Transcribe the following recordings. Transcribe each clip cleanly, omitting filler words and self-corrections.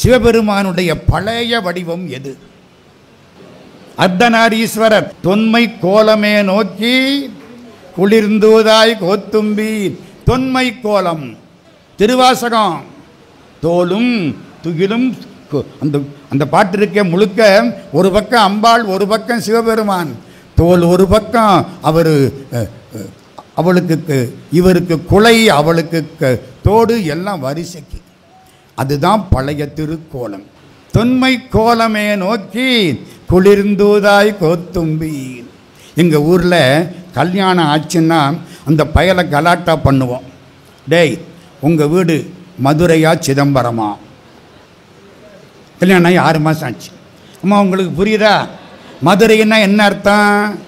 சிவபெருமானுடைய பழைய வடிவம் எது? அர்த்தநாரீஸ்வரர். தொன்மை கோலமே நோக்கி குளிர்ந்தூதாய் கோத்தும்பி. தொன்மை கோலம் திருவாசகம். தோலும் துகிலும் அந்த பாட்டு இருக்க முழுக்க ஒரு பக்கம் அம்பாள், ஒரு பக்கம் சிவபெருமான். தோல் ஒரு பக்கம், அவளுக்கு இவருக்கு குலை, அவளுக்கு தோடு, எல்லாம் வரிசைக்கு. அதுதான் பழைய திருக்கோலம். தொன்மை கோலமே நோக்கி குளிர்ந்தூதாய் கோத்தும்பி. எங்கள் ஊரில் கல்யாணம் ஆச்சுன்னா அந்த பயலை கலாட்டா பண்ணுவோம். டேய், உங்கள் வீடு மதுரையா சிதம்பரமா? கல்யாணம் ஆகி 6 மாதம் ஆச்சு. அம்மா உங்களுக்கு புரியுதா? மதுரைன்னா என்ன அர்த்தம்?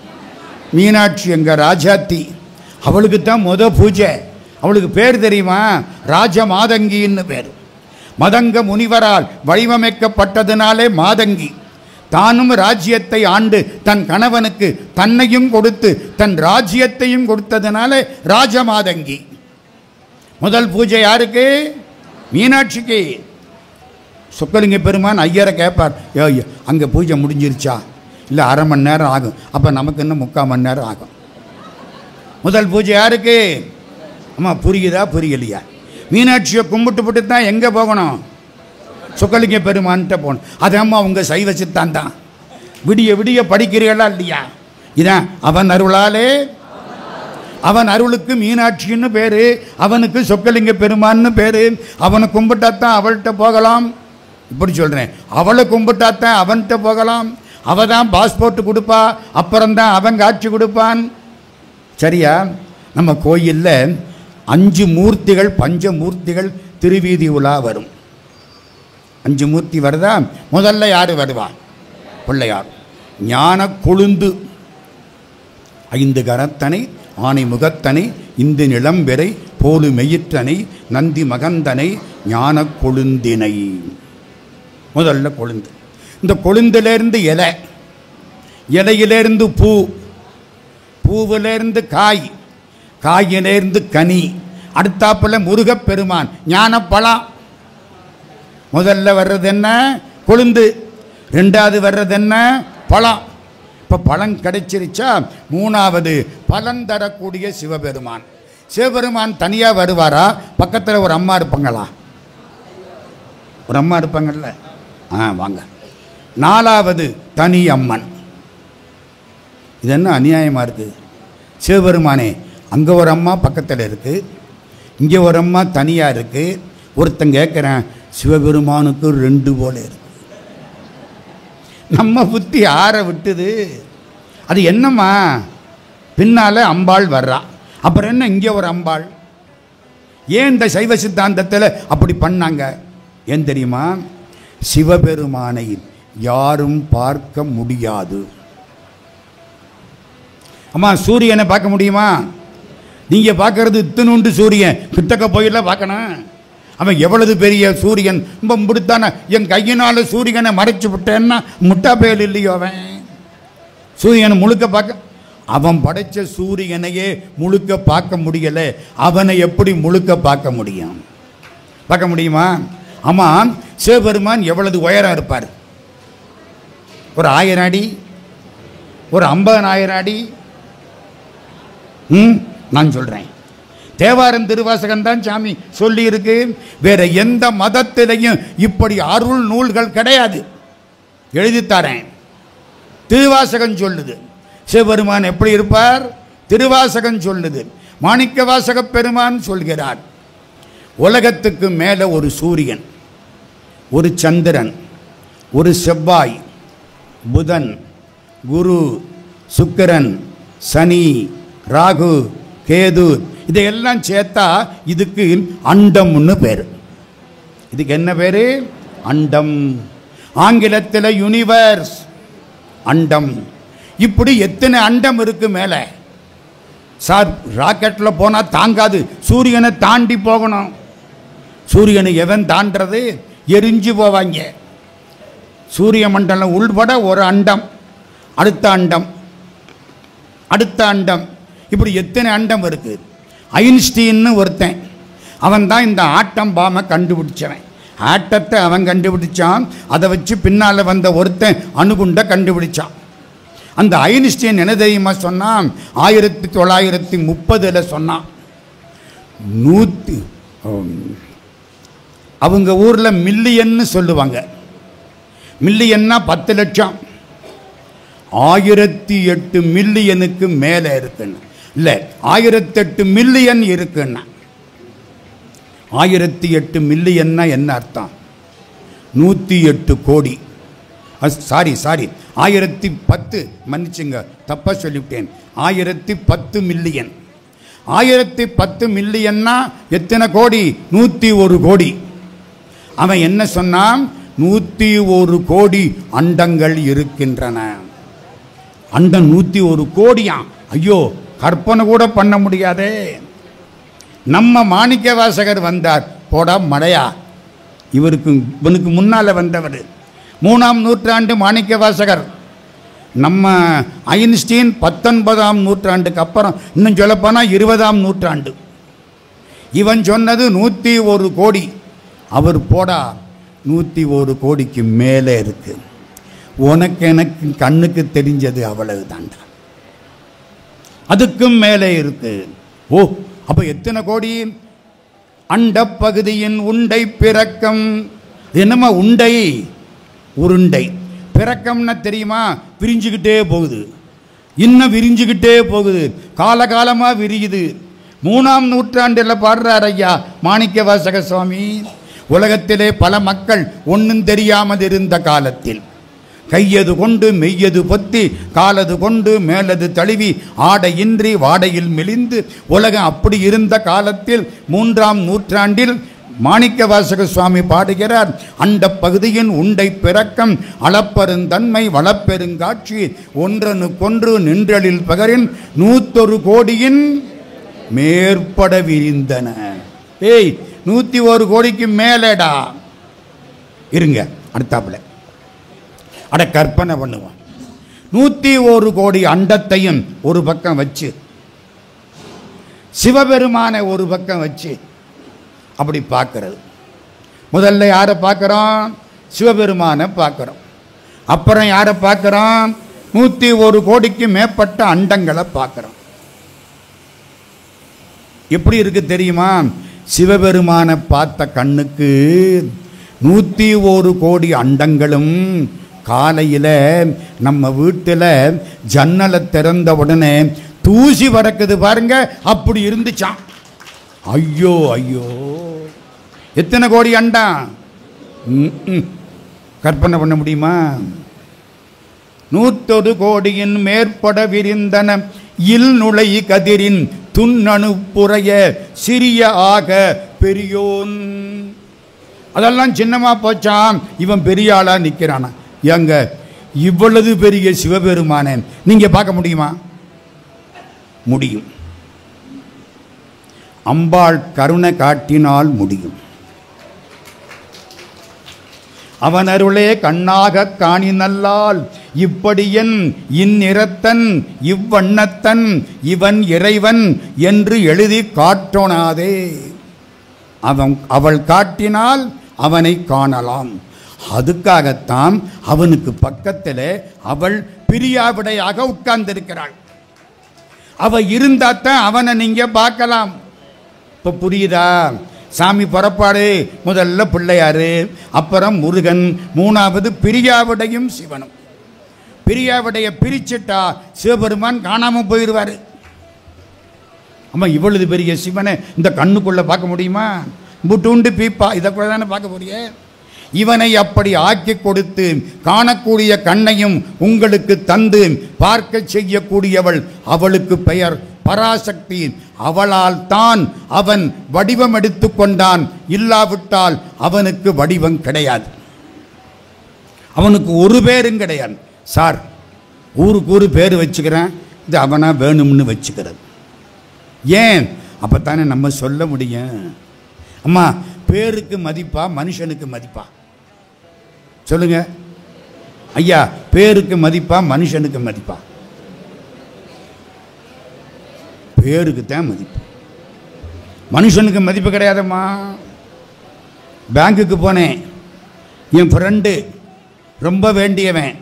மீனாட்சி எங்கள் ராஜாத்தி. அவளுக்கு தான் பூஜை. அவளுக்கு பேர் தெரியுமா? ராஜ மாதங்கின்னு பேர். மதங்க முனிவரால் வடிவமைக்கப்பட்டதுனாலே மாதங்கி. தானும் ராஜ்யத்தை ஆண்டு தன் கணவனுக்கு தன்னையும் கொடுத்து தன் ராஜ்யத்தையும் கொடுத்ததுனாலே ராஜமாதங்கி. முதல் பூஜை யாருக்கு? மீனாட்சிக்கு. சொக்கலிங்க பெருமான் ஐயரை கேட்பார், அங்கே பூஜை முடிஞ்சிருச்சா? இல்லை, 1/2 மணி நேரம் ஆகும். அப்போ நமக்கு இன்னும் 3/4 மணி நேரம் ஆகும். முதல் பூஜை யாருக்கு? அம்மா புரியுதா புரியலையா? மீனாட்சியை கும்பிட்டு தான் எங்கே போகணும்? சொக்கலிங்க பெருமான்கிட்ட போகணும். அதம்மா உங்கள் சைவ சித்தான் தான். விடிய விடிய படிக்கிறீர்களா இல்லையா? இதான் அவன் அருளாலே. அவன் அருளுக்கு மீனாட்சின்னு பேர், அவனுக்கு சொக்கலிங்க பெருமான்னு பேர். அவனை கும்பிட்டாத்தான் அவள்கிட்ட போகலாம். இப்படி சொல்கிறேன், அவளை கும்பிட்டாத்தான் அவன்கிட்ட போகலாம். அவள் தான் பாஸ்போர்ட் கொடுப்பா, அப்புறம்தான் அவன் காட்சி கொடுப்பான். சரியா? நம்ம கோயிலில் 5 மூர்த்திகள், பஞ்சமூர்த்திகள் திருவீதி உலா வரும். 5 மூர்த்தி வருதா? முதல்ல யார் வருவா? பிள்ளையார். ஞான கொழுந்து 5 கரத்தனை, ஆனை முகத்தனை, இந்து நிலம்பெறை, போலு மெயிற்றனை, நந்தி மகந்தனை, ஞான கொழுந்தினை. முதல்ல கொழுந்து. இந்த கொழுந்திலேருந்து இலை, இலையிலேருந்து பூ, பூவிலேருந்து காய், காயிலேருந்து கனி, அடுத்தாப்புல முருகப்பெருமான் ஞானப்பழம். முதல்ல வர்றது என்ன? கொழுந்து. 2வது வர்றது என்ன? பழம். இப்போ பழம் கிடைச்சிருச்சா? 3வது பலன் தரக்கூடிய சிவபெருமான். சிவபெருமான் தனியாக வருவாரா? பக்கத்தில் ஒரு அம்மா இருப்பாங்களா? ஒரு அம்மா இருப்பாங்கல்ல, வாங்க. 4வது தனி அம்மன். இது என்ன அநியாயமாக இருக்குது? சிவபெருமானே, அங்கே ஒரு அம்மா பக்கத்தில் இருக்குது, இங்கே ஒரு அம்மா தனியாக இருக்குது. ஒருத்தன் கேட்குறேன், சிவபெருமானுக்கு 2 போல இருக்கு. நம்ம புத்தி ஆற விட்டுது. அது என்னம்மா? பின்னால் அம்பாள் வர்றா, அப்புறம் என்ன இங்கே ஒரு அம்பாள்? ஏன் இந்த சைவ சித்தாந்தத்தில் அப்படி பண்ணாங்க? ஏன் தெரியுமா? சிவபெருமானை யாரும் பார்க்க முடியாது. அம்மா, சூரியனை பார்க்க முடியுமா? நீங்கள் பார்க்கறது இத்தனுண்டு சூரியன், கிட்டக்க போயில பார்க்கணும். அவன் எவ்வளவு பெரிய சூரியன், ரொம்ப முடித்தான. என் கையினால் சூரியனை மறைச்சு விட்டேன்னா முட்டா பயல் இல்லையோ அவன்? சூரியனை முழுக்க பார்க்க, அவன் படைத்த சூரியனையே முழுக்க பார்க்க முடியலை, அவனை எப்படி முழுக்க பார்க்க முடியும்? பார்க்க முடியுமா? ஆமாம். சிவபெருமான் எவ்வளவு உயரம் இருப்பார்? ஒரு 1000 அடி, ஒரு 50,000 அடி. நான் சொல்கிறேன், தேவாரம் திருவாசகம் தான் சாமி சொல்லி இருக்கு. வேற எந்த மதத்திலையும் இப்படி அருள் நூல்கள் கிடையாது. எழுதித்தாரேன். திருவாசகம் சொல்லுது சிவபெருமான் எப்படி இருப்பார். திருவாசகம் சொல்லுது. மாணிக்க வாசக பெருமான் சொல்கிறார், உலகத்துக்கு மேலே ஒரு சூரியன், ஒரு சந்திரன், ஒரு செவ்வாய், புதன், குரு, சுக்கிரன், சனி, ராகு, கேது, இதையெல்லாம் சேர்த்தா இதுக்கு அண்டம்னு பேர். இதுக்கு என்ன பேர்? அண்டம். ஆங்கிலத்தில் யூனிவர்ஸ், அண்டம். இப்படி எத்தனை அண்டம் இருக்கு மேலே? சார், ராக்கெட்டில் போனால் தாங்காது, சூரியனை தாண்டி போகணும். சூரியனை எவன் தாண்டது? எரிஞ்சு போவாங்க. சூரிய மண்டலம் உள்பட ஒரு அண்டம், அடுத்த அண்டம், அடுத்த அண்டம், இப்படி எத்தனை அண்டம் இருக்குது. ஐன்ஸ்டீன்னு ஒருத்தன், அவன் தான் இந்த ஆட்டம் பாமை கண்டுபிடிச்சவன். ஆட்டத்தை அவன் கண்டுபிடிச்சான். அதை வச்சு பின்னால் வந்த ஒருத்தன் அணுகுண்டை கண்டுபிடிச்சான். அந்த ஐன்ஸ்டீன் என்ன தெரியுமா சொன்னான்? 1930 சொன்னான். அவங்க ஊரில் மில்லியன்னு சொல்லுவாங்க. மில்லியன்னா 10 லட்சம். 1008 மில்லியனுக்கு மேலே இருக்குன்னு இல்லை, 1008 மில்லியன் இருக்குன்னா. 1008 மில்லியன்னா என்ன அர்த்தம்? 108 கோடி. சாரி 1010, மன்னிச்சுங்க, தப்பாக சொல்லிவிட்டேன். 1010 மில்லியன். 1010 மில்லியன்னா எத்தனை கோடி? 101 கோடி. அவன் என்ன சொன்னான்? 101 கோடி அண்டங்கள் இருக்கின்றன. அண்டம் 101 கோடியாம். ஐயோ, கற்பனை கூட பண்ண முடியாதே. நம்ம மாணிக்க வாசகர் வந்தார், போடா மடையா. இவனுக்கு முன்னால் வந்தவர் 3ஆம் நூற்றாண்டு மாணிக்க வாசகர். நம்ம ஐன்ஸ்டீன் 19ஆம் நூற்றாண்டுக்கு அப்புறம், இன்னும் சொல்லப்போனால் 20ஆம் நூற்றாண்டு. இவன் சொன்னது 101 கோடி. அவர் போடா 101 கோடிக்கு மேலே இருக்கு. உனக்கு எனக்கு கண்ணுக்கு தெரிஞ்சது அவ்வளவு தாண்டா, அதுக்கும் மேலே இருக்கு. ஓ, அப்போ எத்தனை கோடி? அண்ட பகுதியின் உண்டை பிறக்கம். என்னமா உண்டை? உருண்டை. பிறக்கம்னா தெரியுமா? விரிஞ்சுக்கிட்டே போகுது, இன்னும் விரிஞ்சுக்கிட்டே போகுது, காலகாலமாக விரியுது. 3ஆம் நூற்றாண்டில் பாடுறார் ஐயா மாணிக்க வாசக சுவாமி. உலகத்திலே பல மக்கள் ஒன்றும் தெரியாமல் இருந்த காலத்தில் கையது கொண்டு மெய்யது பொத்தி காலது கொண்டு மேலது தழுவி ஆடையின்றி வாடையில் மெலிந்து உலகம் அப்படி இருந்த காலத்தில் 3ஆம் நூற்றாண்டில் மாணிக்க வாசக சுவாமி பாடுகிறார். அண்ட பகுதியின் உண்டை பிறக்கம் அளப்பெருந்தன்மை வளப்பெருங்காட்சி ஒன்றனுக்கொன்று நின்றலில் பகரின் 101 கோடியின் மேற்பட விரிந்தன. ஏய், 101 கோடிக்கு மேலேடா. இருங்க, அடுத்தாப்புல அட கற்பனை பண்ணுவான். 101 கோடி அண்டத்தையும் ஒரு பக்கம் வச்சு, சிவபெருமான ஒரு பக்கம் வச்சு அப்படி பார்க்கறது. முதல்ல யாரை பார்க்குறோம்? சிவபெருமானை பார்க்குறோம். அப்புறம் யாரை பார்க்குறோம்? 101 கோடிக்கு மேற்பட்ட அண்டங்களை பார்க்குறோம். எப்படி இருக்கு தெரியுமா? சிவபெருமானை பார்த்த கண்ணுக்கு 101 கோடி அண்டங்களும் காலையில் நம்ம வீட்டில் ஜன்னலை திறந்த உடனே தூசி பறக்குது பாருங்க, அப்படி இருந்துச்சான். ஐயோ ஐயோ, எத்தனை கோடி அண்டம்? கற்பனை பண்ண முடியுமா? 101 கோடியின் மேற்பட விரிந்தன இல் நுழை கதிரின் துண்ணணு புறைய சிறிய ஆக பெரியோன். அதெல்லாம் சின்னமா போச்சான். இவன் பெரிய ஆளா நிற்கிறானா? எங்க இவ்வளவு பெரிய சிவபெருமானே நீங்க பார்க்க முடியுமா? முடியும். அம்பாள் கருணை காட்டினால் முடியும். அவன் அருளே கண்ணாக காணி நல்லால் இப்படியன் இந்நிறத்தன் இவ்வண்ணத்தன் இவன் இறைவன் என்று எழுதி காட்டோனாதே. அவள் காட்டினால் அவனை காணலாம். அதுக்காகத்தான் அவனுக்கு பக்கத்தில் அவள் பிரியாவிடையாக உட்கார்ந்திருக்கிறாள். அவ இருந்தாத்தான் அவனை நீங்க பார்க்கலாம். இப்ப புரியுதா? சாமி புறப்பாடு முதல்ல பிள்ளையாரு, அப்புறம் முருகன், மூணாவது பிரியாவிடையும் சிவனும். பிரியாவிடைய பிரிச்சுட்டா சிவபெருமான் காணாம போயிடுவாரு. ஆமா, இவ்வளவு பெரிய சிவனை இந்த கண்ணுக்குள்ள பார்க்க முடியுமா? புட்டுண்டு பீப்பா இதை கூட தானே பார்க்க போறிய. இவனை அப்படி ஆக்கி கொடுத்து காணக்கூடிய கண்ணையும் உங்களுக்கு தந்து பார்க்க செய்யக்கூடியவள். அவளுக்கு பெயர் பராசக்தி. அவளால் தான் அவன் வடிவம் எடுத்து கொண்டான். இல்லாவிட்டால் அவனுக்கு வடிவம் கிடையாது. அவனுக்கு ஒரு பேரும் கிடையாது. சார், ஊருக்கு ஒரு பேர் வச்சுக்கிறேன், இது அவனா வேணும்னு வச்சுக்கிறது. ஏன்? அப்பத்தானே நம்ம சொல்ல முடியும். அம்மா, பேருக்கு மதிப்பா மனுஷனுக்கு மதிப்பா? சொல்லுங்க ஐயா, பேருக்கு மதிப்பா மனுஷனுக்கு மதிப்பா? பேருக்கு தான் மதிப்பு, மனுஷனுக்கு மதிப்பு கிடையாதம்மா. பேங்குக்கு போனேன். என் ஃப்ரெண்டு ரொம்ப வேண்டியவன்,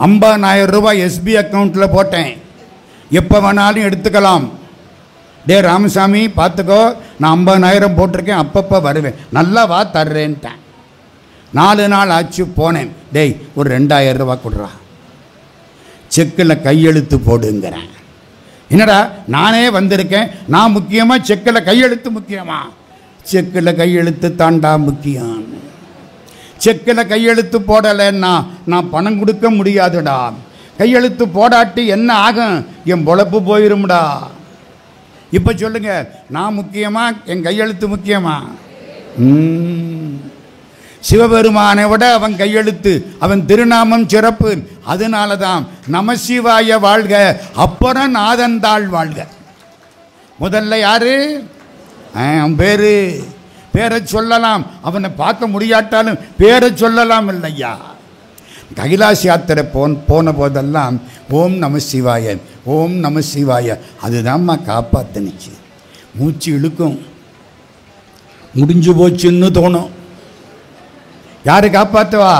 50,000 ரூபாய் எஸ்பி அக்கௌண்ட்டில் போட்டேன். எப்போ வேணாலும் எடுத்துக்கலாம். டே ராமசாமி பார்த்துக்கோ, நான் 50,000 போட்டிருக்கேன், அப்பப்போ வருவேன், நல்லா வா தர்றேன்ட்டேன். 4 நாள் ஆச்சு, போனேன். டேய் ஒரு 2,000 ரூபா கொடுறா, செக்கில் கையெழுத்து போடுங்கிறேன். என்னடா நானே வந்திருக்கேன், நான் முக்கியமாக செக்கில் கையெழுத்து முக்கியமா? செக்கில் கையெழுத்து தாண்டா முக்கியம். செக்கில் கையெழுத்து போடலைன்னா நான் பணம் கொடுக்க முடியாதுடா. கையெழுத்து போடாட்டி என்ன ஆகும்? என் பொழப்பு போயிரும்டா. இப்போ சொல்லுங்க, நான் முக்கியமா என் கையெழுத்து முக்கியமா? சிவபெருமானை விட அவன் கையெழுத்து, அவன் திருநாமம் சிறப்பு. அதனால தான் நமசிவாய வாழ்க, அப்புறம் நாதந்தாள் வாழ்க. முதல்ல யாரு? அவன் பேரை சொல்லலாம், அவனை பார்க்க முடியாட்டாலும் பேரை சொல்லலாம் இல்லையா? கைலாஸ் யாத்திரை போன போதெல்லாம் ஓம் நம சிவாய, ஓம் நம சிவாய, அதுதான்மா காப்பாத்துனுச்சு. மூச்சு இழுக்கும், முடிஞ்சு போச்சுன்னு தோணும். யாரு காப்பாற்றுவா?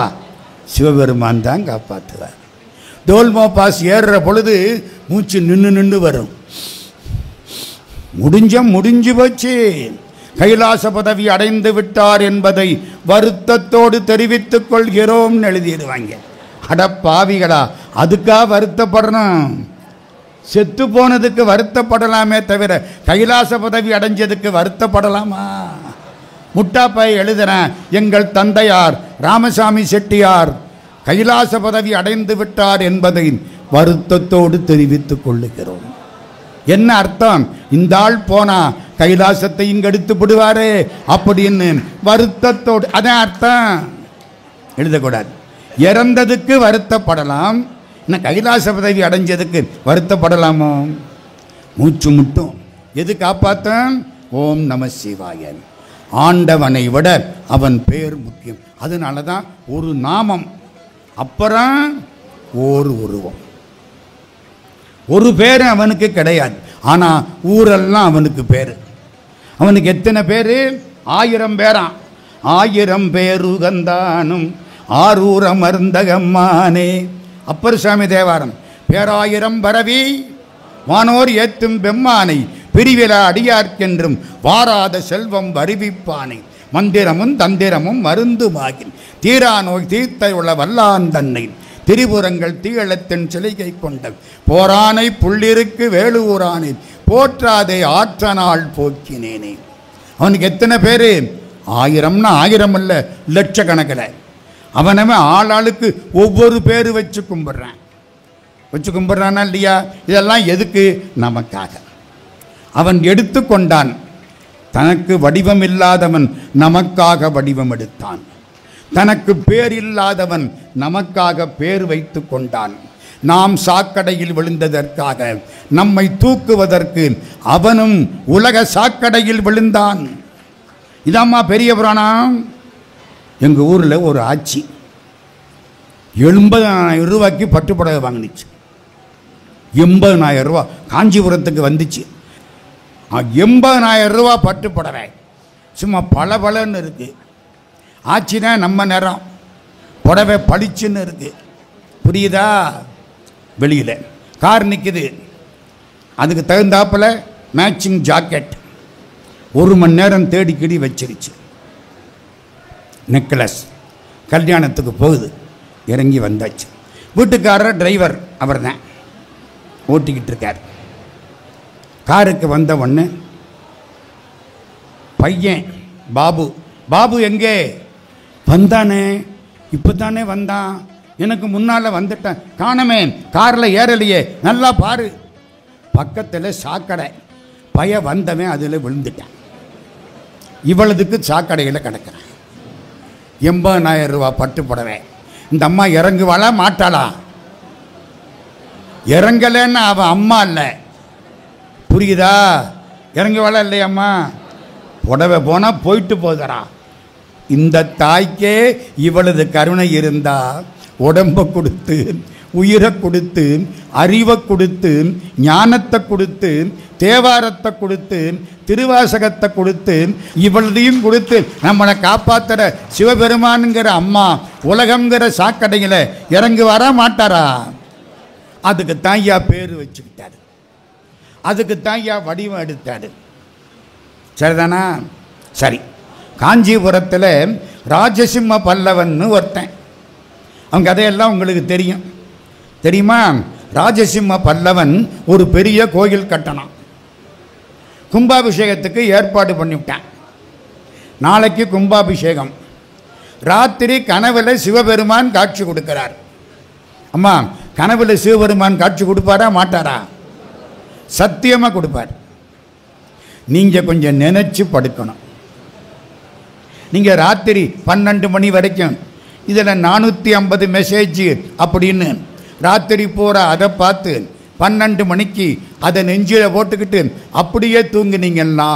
சிவபெருமான் தான் காப்பாற்றுவார். தோல்மா பாஸ் ஏறுற பொழுது மூச்சு நின்று வரும். முடிஞ்சு போச்சு, கைலாச பதவி அடைந்து விட்டார் என்பதை வருத்தத்தோடு தெரிவித்துக் கொள்கிறோம் எழுதிடுவாங்க. அடப்பாவிகளா, அதுக்கா வருத்தப்படணும்? செத்து போனதுக்கு வருத்தப்படலாமே தவிர கைலாச பதவி அடைஞ்சதுக்கு வருத்தப்படலாமா? முட்டாப்பாய் எழுதுறேன், எங்கள் தந்தையார் ராமசாமி செட்டியார் கைலாச பதவி அடைந்து விட்டார் என்பதை வருத்தத்தோடு தெரிவித்துக் கொள்ளுகிறோம். என்ன அர்த்தம்? இந்த ஆள் போனா கைலாசத்தை இங்க எடுத்து விடுவாரே அப்படின்னு வருத்தத்தோடு, அதான் அர்த்தம். எழுதக்கூடாது. இறந்ததுக்கு வருத்தப்படலாம், என்ன கைலாச பதவி அடைஞ்சதுக்கு வருத்தப்படலாமோ? மூச்சு முட்டும். எது காப்பாற்றும்? ஓம் நம சிவாய. ஆண்டவனை விட அவன் பேர் முக்கியம். அதனால தான் ஒரு நாமம், அப்புறம் ஓர் உருவம். ஒரு பேர் அவனுக்கு கிடையாது, ஆனால் ஊரெல்லாம் அவனுக்கு பேர். அவனுக்கு எத்தனை பேர்? 1000 பேராம். 1000 பேருகந்தானும் ஆரூர் அமர்ந்தகம்மானே. அப்பர் சாமி தேவாரம். பேராயிரம் பரவி வானோர் ஏத்தும் பெம்மானை, பிரிவிலா அடியார்க்கென்றும் வாராத செல்வம் வருவிப்பானை, மந்திரமும் தந்திரமும் மருந்துமாகி தீரா நோய் தீர்த்த உள்ள வல்லான் தன்னை, திரிபுரங்கள் தீயளத்தின் சிலைகை கொண்ட போரானை புள்ளிருக்கு வேலூரானை, போற்றாதே ஆற்றநாள் போக்கினேனே. அவனுக்கு எத்தனை பேர்? 1000னா 1000 அல்ல, லட்சக்கணக்கில். அவனவன் ஆளாளுக்கு ஒவ்வொரு பேர் வச்சு கும்பிட்றானா இல்லையா? இதெல்லாம் எதுக்கு? நமக்காக. அவன் எடுத்து கொண்டான். தனக்கு வடிவம் இல்லாதவன் நமக்காக வடிவம் எடுத்தான். தனக்கு பேர் இல்லாதவன் நமக்காக பேர் வைத்து கொண்டான். நாம் சாக்கடையில் விழுந்ததற்காக நம்மை தூக்குவதற்கு அவனும் உலக சாக்கடையில் விழுந்தான். இதாம்மா பெரிய புராணம். எங்கள் ஊரில் ஒரு ஆட்சி 80,000 ரூபாய்க்கு பட்டுப்புடவை வாங்கினுச்சு. 80,000 ரூபா காஞ்சிபுரத்துக்கு வந்துச்சு. 80,000 ரூபா பட்டுப்புடவை சும்மா பளபளன்னு இருக்கு. ஆச்சுன்னா நம்ம நேரம் புடவை பளிச்சுன்னு இருக்கு. புரியுதா? வெளியில் கார் நிற்குது, அதுக்கு தகுந்தாப்பில் மேட்சிங் ஜாக்கெட். 1 மணி நேரம் தேடிக்கிடி வச்சிருச்சு. நெக்லஸ் கல்யாணத்துக்கு போகுது. இறங்கி வந்தாச்சு. வீட்டுக்காரர் டிரைவர் அவர் தான் ஓட்டிக்கிட்டு இருக்கார். காருக்கு வந்த உடனே பையன் பாபு எங்கே வந்தானே? இப்போ தானே வந்தான், எனக்கு முன்னால் வந்துட்டேன், காணமே, காரில் ஏறலையே, நல்லா பாரு. பக்கத்தில் சாக்கடை, வந்தவன் அதில் விழுந்துட்டான். இவ்வளவுக்கு சாக்கடையில் கிடக்கிறேன். 80,000 ரூபா பட்டு புடவை. இந்த அம்மா இறங்குவாளா மாட்டாளா? இறங்கலைன்னா அவன் அம்மா இல்லை. புரியுதா? இறங்குவாளா இல்லையம்மா? புடவை போனால் போயிட்டு போதரா. இந்த தாய்க்கே இவளது கருணை இருந்தா உடம்ப கொடுத்து உயிரை கொடுத்து, அறிவை கொடுத்து, ஞானத்தை கொடுத்து, தேவாரத்தை கொடுத்து, திருவாசகத்தை கொடுத்து, இவ்வளதையும் கொடுத்து நம்மளை காப்பாற்றுற சிவபெருமானுங்கிற அம்மா உலகங்கிற சாக்கடையில் இறங்கி வர மாட்டாரா? அதுக்கு தான் ஐயா பேர் வச்சுக்கிட்டாரு, அதுக்கு தான் ஐயா வடிவம் எடுத்தாரு. சரிதானா? சரி, காஞ்சிபுரத்தில் ராஜசிம்ம பல்லவன்னு ஒருத்தன், அவங்க கதையெல்லாம் உங்களுக்கு தெரியும். தெரியுமா? ராஜசிம்ம பல்லவன் ஒரு பெரிய கோயில் கட்டணம், கும்பாபிஷேகத்துக்கு ஏற்பாடு பண்ணிவிட்டான். நாளைக்கு கும்பாபிஷேகம். ராத்திரி கனவுல சிவபெருமான் காட்சி கொடுக்கிறார். அம்மா, கனவுல சிவபெருமான் காட்சி கொடுப்பாரா மாட்டாரா? சத்தியமாக கொடுப்பார். நீங்கள் கொஞ்சம் நினைச்சு படுக்கணும். நீங்கள் ராத்திரி 12 மணி வரைக்கும் இதில் 450 மெசேஜ் அப்படின்னு ராத்திரி பூரா அதை பார்த்து 12 மணிக்கு அதை நெஞ்சில் போட்டுக்கிட்டு அப்படியே தூங்குனீங்கன்னா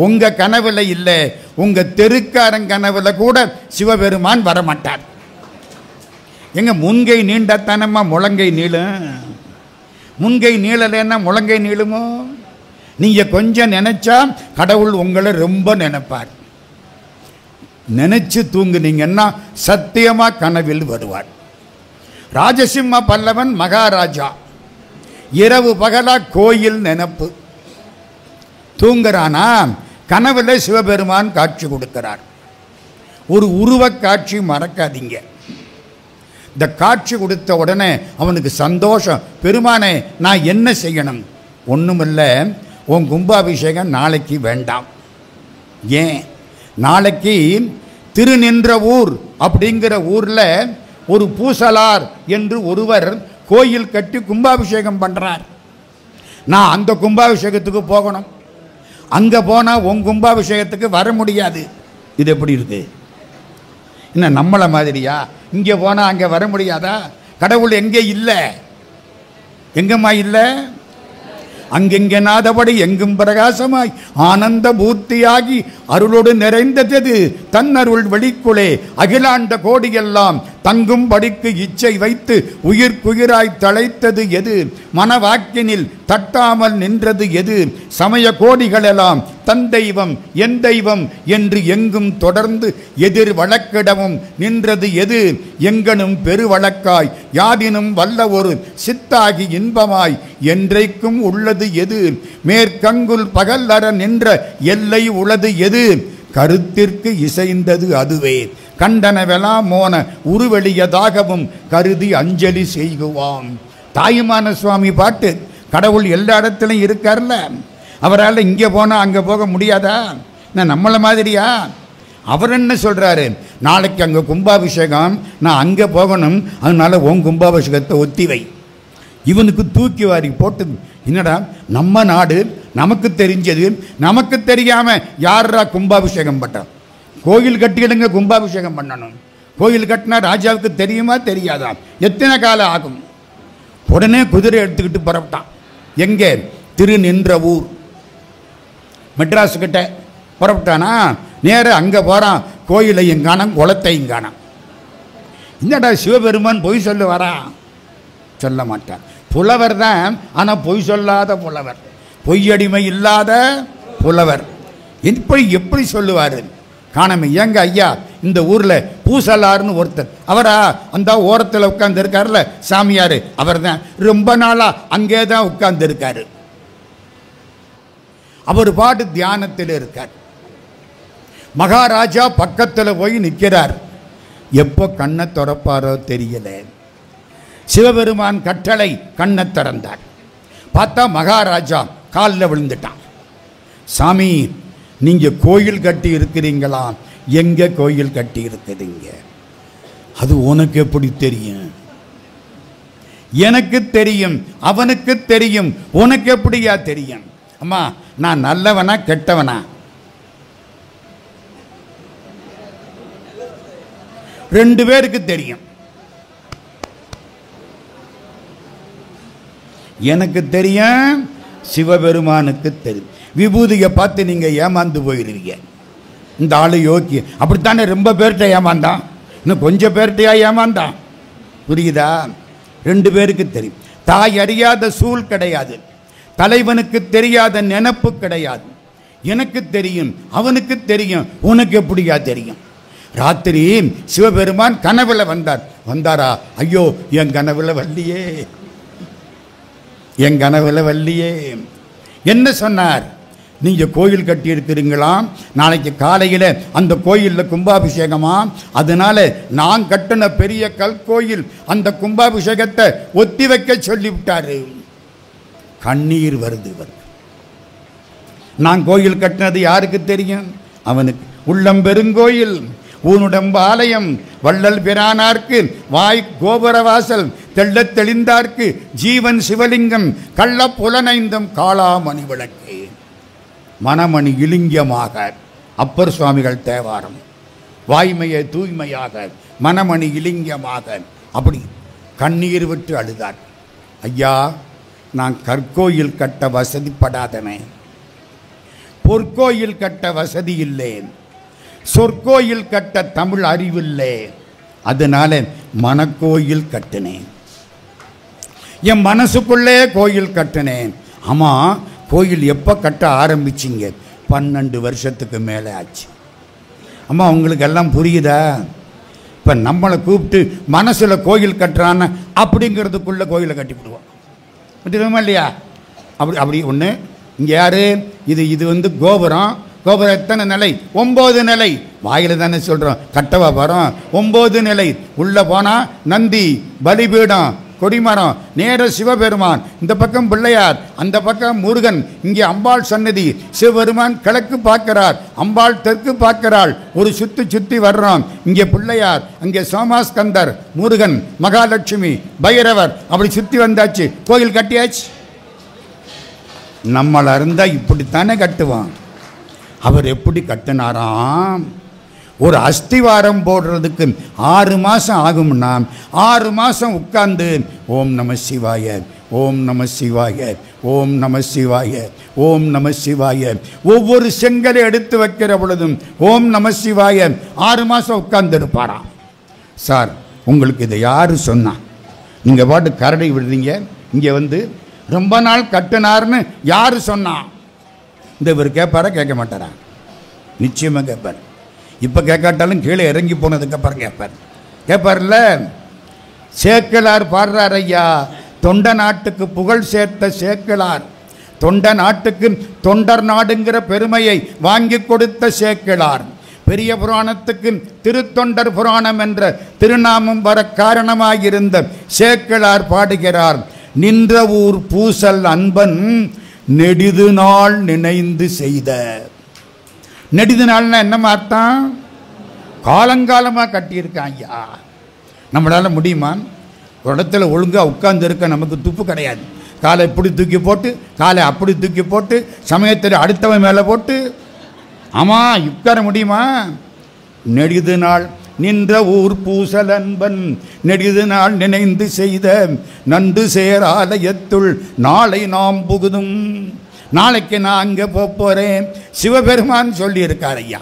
உங்கள் கனவில் இல்லை, உங்கள் தெருக்காரன் கனவில் கூட சிவபெருமான் வரமாட்டார். எங்க முன்கை நீண்டத்தானம்மா முழங்கை நீளும்? முன்கை நீளலைன்னா முழங்கை நீளுமோ? நீங்கள் கொஞ்சம் நினைச்சா கடவுள் உங்களை ரொம்ப நினைப்பார். நினைச்சு தூங்குனீங்கன்னா சத்தியமாக கனவில் வருவார். ராஜசிம்ம பல்லவன் மகாராஜா, இரவு பகலா கோயில் நினப்பு. தூங்குறானா, கனவுல சிவபெருமான் காட்சி கொடுக்கிறார். ஒரு உருவ காட்சி மறக்காதீங்க. இந்த காட்சி கொடுத்த உடனே அவனுக்கு சந்தோஷம். பெருமானே, நான் என்ன செய்யணும்? ஒன்றுமில்லை, உன் கும்பாபிஷேகம் நாளைக்கு வேண்டாம். ஏன்? நாளைக்கு திருநின்ற ஊர் அப்படிங்கிற ஊரில் ஒரு பூசலார் என்று ஒருவர் கோயில் கட்டி கும்பாபிஷேகம் பண்ணுறார். நான் அந்த கும்பாபிஷேகத்துக்கு போகணும். அங்கே போனால் உன் கும்பாபிஷேகத்துக்கு வர முடியாது. இது எப்படி இருக்கு? என்ன நம்மளை மாதிரியா? இங்கே போனால் அங்கே வர முடியாதா? கடவுள் எங்கே இல்லை? எங்கம்மா இல்லை? அங்கெங்கெனாதபடி எங்கும் பிரகாசமாய் ஆனந்த பூர்த்தியாகி அருளோடு நிறைந்தது தன்னருள் வெளிக்குளே அகிலாண்ட கோடியெல்லாம் தங்கும் படிக்கு இச்சை வைத்து உயிர்க்குயிராய் தழைத்தது எது? மனவாக்கினில் தட்டாமல் நின்றது எது? சமய கோடிகளெல்லாம் தன் தெய்வம் என் தெய்வம் என்று எங்கும் தொடர்ந்து எதிர் வழக்கிடவும் நின்றது எது? எங்கனும் பெருவழக்காய் யாதினும் வல்ல ஒரு சித்தாகி இன்பமாய் என்றைக்கும் உள்ளது எது? மேற்கங்குல் பகல் அற நின்ற எல்லை உளது எது? கருத்திற்கு இசைந்தது அதுவே கண்டனவெலாம் மோன உருவெளியதாகவும் கருதி அஞ்சலி செய்குவான். தாயுமான சுவாமி பாட்டு. கடவுள் எல்லா இடத்துலையும் இருக்கார்ல, அவரால் இங்கே போனால் அங்கே போக முடியாதா? நான் நம்மளை மாதிரியா? அவர் என்ன சொல்கிறாரு? நாளைக்கு அங்கே கும்பாபிஷேகம், நான் அங்கே போகணும், அதனால உன் கும்பாபிஷேகத்தை ஒத்தி வை. இவனுக்கு தூக்கி வாரி போட்டு, என்னடா நம்ம நாடு, நமக்கு தெரிஞ்சது, நமக்கு தெரியாமல் யாரா கும்பாபிஷேகம் பண்ணுறான்? கோயில் கட்டிடுங்க, கும்பாபிஷேகம் பண்ணணும். கோயில் கட்டினா ராஜாவுக்கு தெரியுமா தெரியாதா? எத்தனை காலம் ஆகும்? உடனே குதிரை எடுத்துக்கிட்டு புறப்பட்டான். எங்கே? திருநின்ற ஊர், மெட்ராஸ் கிட்ட புறப்பட்டானா. நேராக அங்கே போகிறான். கோயிலையும் காணம், குளத்தையும் காணம். என்னடா சிவபெருமான் பொய் சொல்லுவாரா? சொல்ல மாட்டார். புலவர் தான், ஆனால் பொய் சொல்லாத புலவர், பொய்யடிமை இல்லாத புலவர். எப்படி சொல்லுவார்? காணமே. ஏங்க ஐயா, இந்த ஊரில் பூசலார்னு ஒருத்தர், அவரா அந்த ஓரத்தில் உட்கார்ந்து இருக்காருல்ல சாமியார், அவர் தான். ரொம்ப நாளாக அங்கே தான் உட்கார்ந்து இருக்காரு. அவர் பாட்டு தியானத்தில் இருக்கார். மகாராஜா பக்கத்தில் போய் நிற்கிறார். எப்போ கண்ணை திறப்பாரோ தெரியல. சிவபெருமான் கட்டளை, கண்ணை திறந்தார். பார்த்தா மகாராஜா காலில் விழுந்துட்டான். சாமி, நீங்கள் கோயில் கட்டி இருக்கிறீங்களா? எங்கே கோயில் கட்டி இருக்கிறீங்க? அது உனக்கு எப்படி தெரியும்? எனக்கு தெரியும், அவனுக்கு தெரியும், உனக்கு எப்படியா தெரியும்? அம்மா, நான் நல்லவனா கெட்டவனா? ரெண்டு பேருக்கு தெரியும். எனக்கு தெரியும், சிவபெருமானுக்கு தெரியும். விபூதியை பார்த்து நீங்கள் ஏமாந்து போயிடுவீங்க. இந்த ஆளு யோக்கிய, அப்படித்தானே ரொம்ப பேர்கிட்ட ஏமாந்தான், இன்னும் கொஞ்சம் பேர்கிட்டையா ஏமாந்தான்? புரியுதா? 2 பேருக்கு தெரியும். தாய் அறியாத சூழ் கிடையாது, தலைவனுக்கு தெரியாத நினைப்பு கிடையாது. எனக்கு தெரியும், அவனுக்கு தெரியும், உனக்கு எப்படியா தெரியும்? ராத்திரி சிவபெருமான் கனவுல வந்தாரா? ஐயோ, என் கனவுல வல்லியே, என் கனவுல வல்லியே. என்ன சொன்னார்? நீங்க கோயில் கட்டி இருக்கிறீங்களாம், நாளைக்கு காலையில் அந்த கோயிலில் கும்பாபிஷேகமா, அதனால நான் கட்டின பெரிய கல்கோயில் அந்த கும்பாபிஷேகத்தை ஒத்தி வைக்க சொல்லிவிட்டாரு. கண்ணீர் வருது. நான் கோயில் கட்டினது யாருக்கு தெரியும்? அவனுக்கு. உள்ளம் பெருங்கோயில் ஊனுடம்பு ஆலயம், வள்ளல் பிரானார்க்கு வாய் கோபுரவாசல், தெள்ளத் தெளிந்தார்க்கு ஜீவன் சிவலிங்கம், கள்ள புலனைந்தும் காளாமணி விளக்கு, மனமணி இலிங்கமாக அப்பர் சுவாமிகள் தேவாரம். வாய்மையை தூய்மையாக, மனமணி இலிங்கமாக. அப்படி கண்ணீர் விட்டு அழுதார். ஐயா, நான் கற்கோயில் கட்ட வசதிப்படாதனே, பொற்கோயில் கட்ட வசதி இல்லை, சொற்கோயில் கட்ட தமிழ் அறிவில்லை, அதனால மனக்கோயில் கட்டினேன், என் மனசுக்குள்ளே கோயில் கட்டினேன். ஆமாம், கோயில் எப்போ கட்ட ஆரம்பிச்சிங்க? 12 வருஷத்துக்கு மேலே ஆச்சு. அம்மா, உங்களுக்கு எல்லாம் புரியுதா? இப்போ நம்மளை கூப்பிட்டு மனசில் கோயில் கட்டுறான்னு அப்படிங்கிறதுக்குள்ளே கோயிலை கட்டிவிடுவோம், கட்டிடுவோமா இல்லையா? அப்படி ஒன்று. இங்கே யார் இது வந்து கோபுரம். கோபுரம் எத்தனை நிலை? 9 நிலை. வாயில் தானே சொல்கிறோம், கட்டவா போகிறோம். 9 நிலை. உள்ளே போனால் நந்தி, பலிபீடம், கொடிமரம், நேர சிவபெருமான், இந்த பக்கம் பிள்ளையார், அந்த பக்கம் முருகன், இங்கே அம்பாள் சன்னதி. சிவபெருமான் கிழக்கு பார்க்கிறார், அம்பாள் தெற்கு பார்க்கிறாள். ஒரு சுற்றி வர்றோம். இங்கே பிள்ளையார், அங்கே சோமாஸ்கந்தர், முருகன், மகாலட்சுமி, பைரவர், அப்படி சுற்றி வந்தாச்சு. கோயில் கட்டியாச்சு. நம்மள இருந்தால் இப்படித்தானே கட்டுவான். அவர் எப்படி கட்டினாராம்? ஒரு அஸ்திவாரம் போடுறதுக்கு 6 மாதம் ஆகும்னா 6 மாதம் உட்கார்ந்து ஓம் நம சிவாய, ஓம் நம சிவாய, ஓம் நம சிவாய, ஓம் நம சிவாய, ஒவ்வொரு செங்கலை எடுத்து வைக்கிற பொழுதும் ஓம் நம சிவாய 6 மாதம் உட்கார்ந்து இருப்பாராம். சார், உங்களுக்கு இதை யார் சொன்னா? நீங்கள் பாட்டு கரடை விடுறீங்க. இங்கே வந்து ரொம்ப நாள் கட்டினார்னு யார் சொன்னா? இந்த இவர் கேட்பாரா கேட்க மாட்டாரா? நிச்சயமாக கேட்பார். இப்போ கேட்காட்டாலும் கீழே இறங்கி போனதுக்கப்புறம் கேட்பார்ல. சேக்கிழார் பாடுறார் ஐயா, தொண்ட நாட்டுக்கு புகழ் சேர்த்த சேக்கிழார், தொண்ட நாட்டுக்கு தொண்டர் நாடுங்கிற பெருமையை வாங்கி கொடுத்த சேக்கிழார், பெரிய புராணத்துக்கு திருத்தொண்டர் புராணம் என்ற திருநாமம் வர காரணமாயிருந்த சேக்கிழார் பாடுகிறார். நின்ற ஊர் பூசல் அன்பன் நெடிது நாள் நினைந்து செய்த. நெடிது நாள்னா என்ன அர்த்தம்? காலங்காலமாக கட்டியிருக்கான் ஐயா. நம்மளால் முடியுமா? ஒரு இடத்துல ஒழுங்காக உட்கார்ந்து இருக்க நமக்கு துப்பு கிடையாது. காலை இப்படி தூக்கி போட்டு, காலை அப்படி தூக்கி போட்டு, சமயத்தில் அடுத்தவன் மேலே போட்டு, ஆமாம் உட்கார முடியுமா? நெடிது நாள் நின்ற ஊர் பூசல் அன்பன் நெடிது நாள் நினைந்து செய்த நன்று சேர் ஆலயத்துள் நாளை நாம் புகுதும். நாளைக்கு நான் அங்கே போகிறேன். சிவபெருமான் சொல்லியிருக்கார் ஐயா.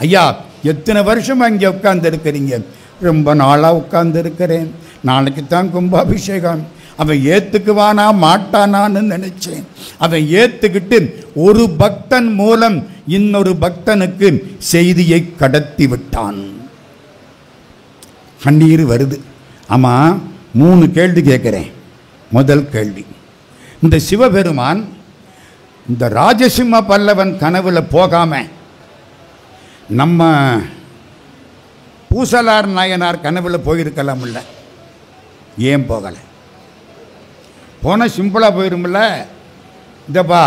ஐயா, எத்தனை வருஷம் அங்கே உட்கார்ந்து இருக்கிறீங்க? ரொம்ப நாளாக உட்கார்ந்து இருக்கிறேன். நாளைக்கு தான் கும்பாபிஷேகம். அவன் ஏற்றுக்குவானா மாட்டானான்னு நினைச்சேன். அவன் ஏற்றுக்கிட்டு ஒரு பக்தன் மூலம் இன்னொரு பக்தனுக்கு செய்தியை கடத்தி விட்டான். கண்ணீர் வருது. ஆமாம், 3 கேள்வி கேட்குறேன். முதல் கேள்வி, இந்த சிவபெருமான் இந்த ராஜசிம்ம பல்லவன் கனவுல போகாம நம்ம பூசலார் நாயனார் கனவுல போயிருக்கலாம் இல்லை? ஏன் போகலை? போனால் சிம்பிளாக போயிருமில்ல. இதப்பா,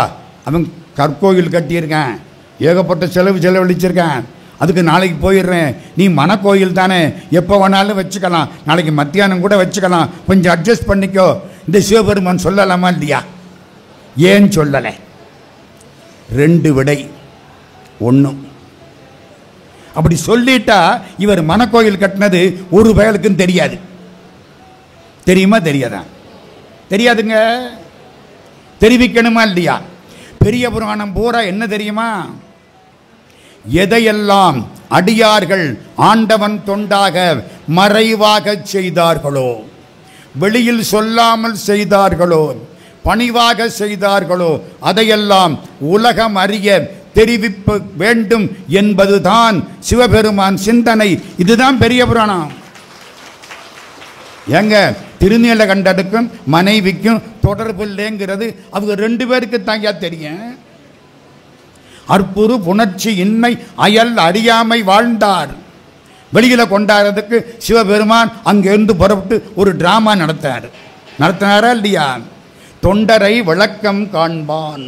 அவன் கற்கோயில் கட்டியிருக்கான், ஏகப்பட்ட செலவழிச்சிருக்கான், அதுக்கு நாளைக்கு போயிடுறேன். நீ மனக்கோயில் தானே, எப்போ வேணாலும் வச்சுக்கலாம், நாளைக்கு மத்தியானம் கூட வச்சுக்கலாம், கொஞ்சம் அட்ஜஸ்ட் பண்ணிக்கோ. இந்த சிவபெருமான் சொல்லலாமா இல்லையா? ஏன் சொல்லலை? 2 விடை. 1, அப்படி சொல்லிட்டா இவர் மனக்கோயில் கட்டினது ஒரு பயலுக்கும் தெரியாது. தெரியுமா? தெரியாதா? தெரியாதுங்க. தெரிவிக்கணுமா இல்லையா? பெரிய புராணம் பூரா என்ன தெரியுமா? எதையெல்லாம் அடியார்கள் ஆண்டவன் தொண்டாக மறைவாக செய்தார்களோ, வெளியில் சொல்லாமல் செய்தார்களோ, பணிவாக செய்தார்களோ, அதையெல்லாம் உலகம் அறிய தெரிவிக்க வேண்டும் என்பதுதான் சிவபெருமான் சிந்தனை. இதுதான் பெரிய புராணம். எங்க திருநீலகண்டனுக்கும் மனைவிக்கும் தொடர்பு இல்லைங்கிறது அவங்க 2 பேருக்கு தாங்க தெரியும். அற்புறு புணர்ச்சி இன்மை அயல் அறியாமை வாழ்ந்தார். வெளியில கொண்டாடுறதுக்கு சிவபெருமான் அங்கிருந்து புறப்பட்டு ஒரு டிராமா நடத்தினாரா இல்லையா? தொண்டரை விளக்கம் காண்பான்.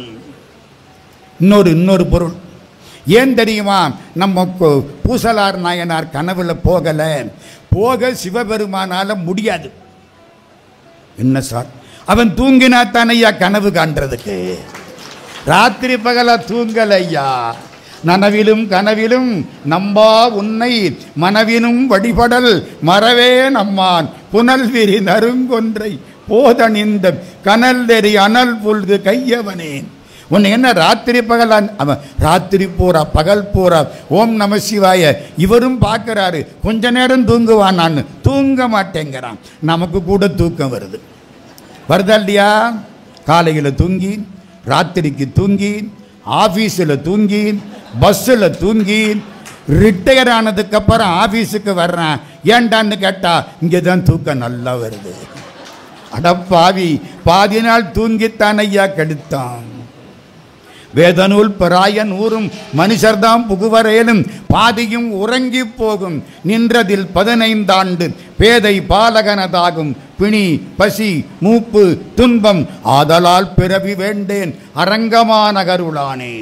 இன்னொரு பொருள் ஏன் தெரியுமா? நம்ம பூசலார் நாயனார் கனவுல போக சிவபெருமானால முடியாது. என்ன சார், அவன் தூங்கினா தானையா கனவு காண்றதுக்கு? ராத்திரி பகலா தூங்கலையா? நனவிலும் கனவிலும் நம்பா உன்னை மனவினும் வழிபடல் மறவே நம்மான் புனல்விரி நறுங்கொன்றை போதணிந்த கனல் தெரி அனல் புல்கு கையவனேன். உன்னை என்ன ராத்திரி பகலா? அவன் ராத்திரி போறா பகல் போறா ஓம் நம சிவாய இவரும் பார்க்கிறாரு. கொஞ்ச நேரம் தூங்குவான், நான் தூங்க மாட்டேங்கிறான். நமக்கு கூட தூக்கம் வருதா இல்லையா? காலையில் தூங்கி, ராத்திரிக்கு தூங்கி, ஆஃபீஸில் தூங்கி, பஸ்ஸில் தூங்கி, ரிட்டையர் ஆனதுக்கு அப்புறம் ஆஃபீஸுக்கு வர்றேன். ஏண்டான்னு கேட்டா இங்கே தான் தூக்கம் நல்லா வருது. அடப்பாவி, பாதி நாள் தூங்கித்தான் ஐயா கெடுத்தான். வேதநூல் பிராயன் ஊரும் மனுஷர்தாம் புகுவரேனும் பாதியும் உறங்கி போகும் நின்றதில் 15 ஆண்டு பேதை பாலகனதாகும் பிணி பசி மூப்பு துன்பம் ஆதலால் பிறவி வேண்டேன் அரங்கமான கருளானே.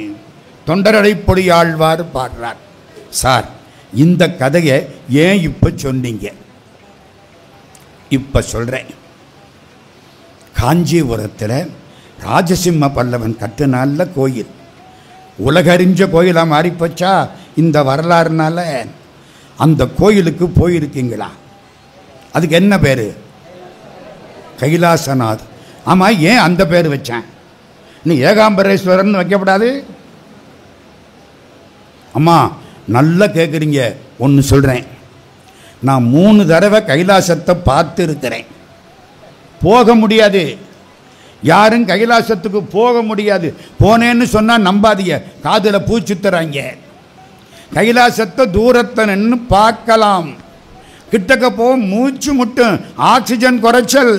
தொண்டரடை பொடியாழ்வார் பாடுறார். சார், இந்த கதையை ஏன் இப்ப சொன்னீங்க? இப்ப சொல்றேன். காஞ்சிபுரத்தில் ராஜசிம்ம பல்லவன் கட்டுனால கோயில் உலகறிஞ்ச கோயிலாக மாறிப்போச்சா இந்த வரலாறுனால. அந்த கோயிலுக்கு போயிருக்கீங்களா? அதுக்கு என்ன பேர்? கைலாசநாத். ஆமாம், ஏன் அந்த பேர் வச்சேன்? இன்னும் ஏகாம்பரேஸ்வரன் வைக்கப்படாது? அம்மா நல்லா கேட்குறீங்க. ஒன்று சொல்கிறேன், நான் 3 தடவை கைலாசத்தை பார்த்து இருக்கிறேன். போக முடியாது, யாரும் கைலாசத்துக்கு போக முடியாது. போனேன்னு சொன்னால் நம்பாதீங்க, காதில் பூச்சுத்துறாங்க. கைலாசத்தை தூரத்தை நின்று பார்க்கலாம், கிட்டக்க போக மூச்சு முட்டும், ஆக்சிஜன் குறைச்சல்.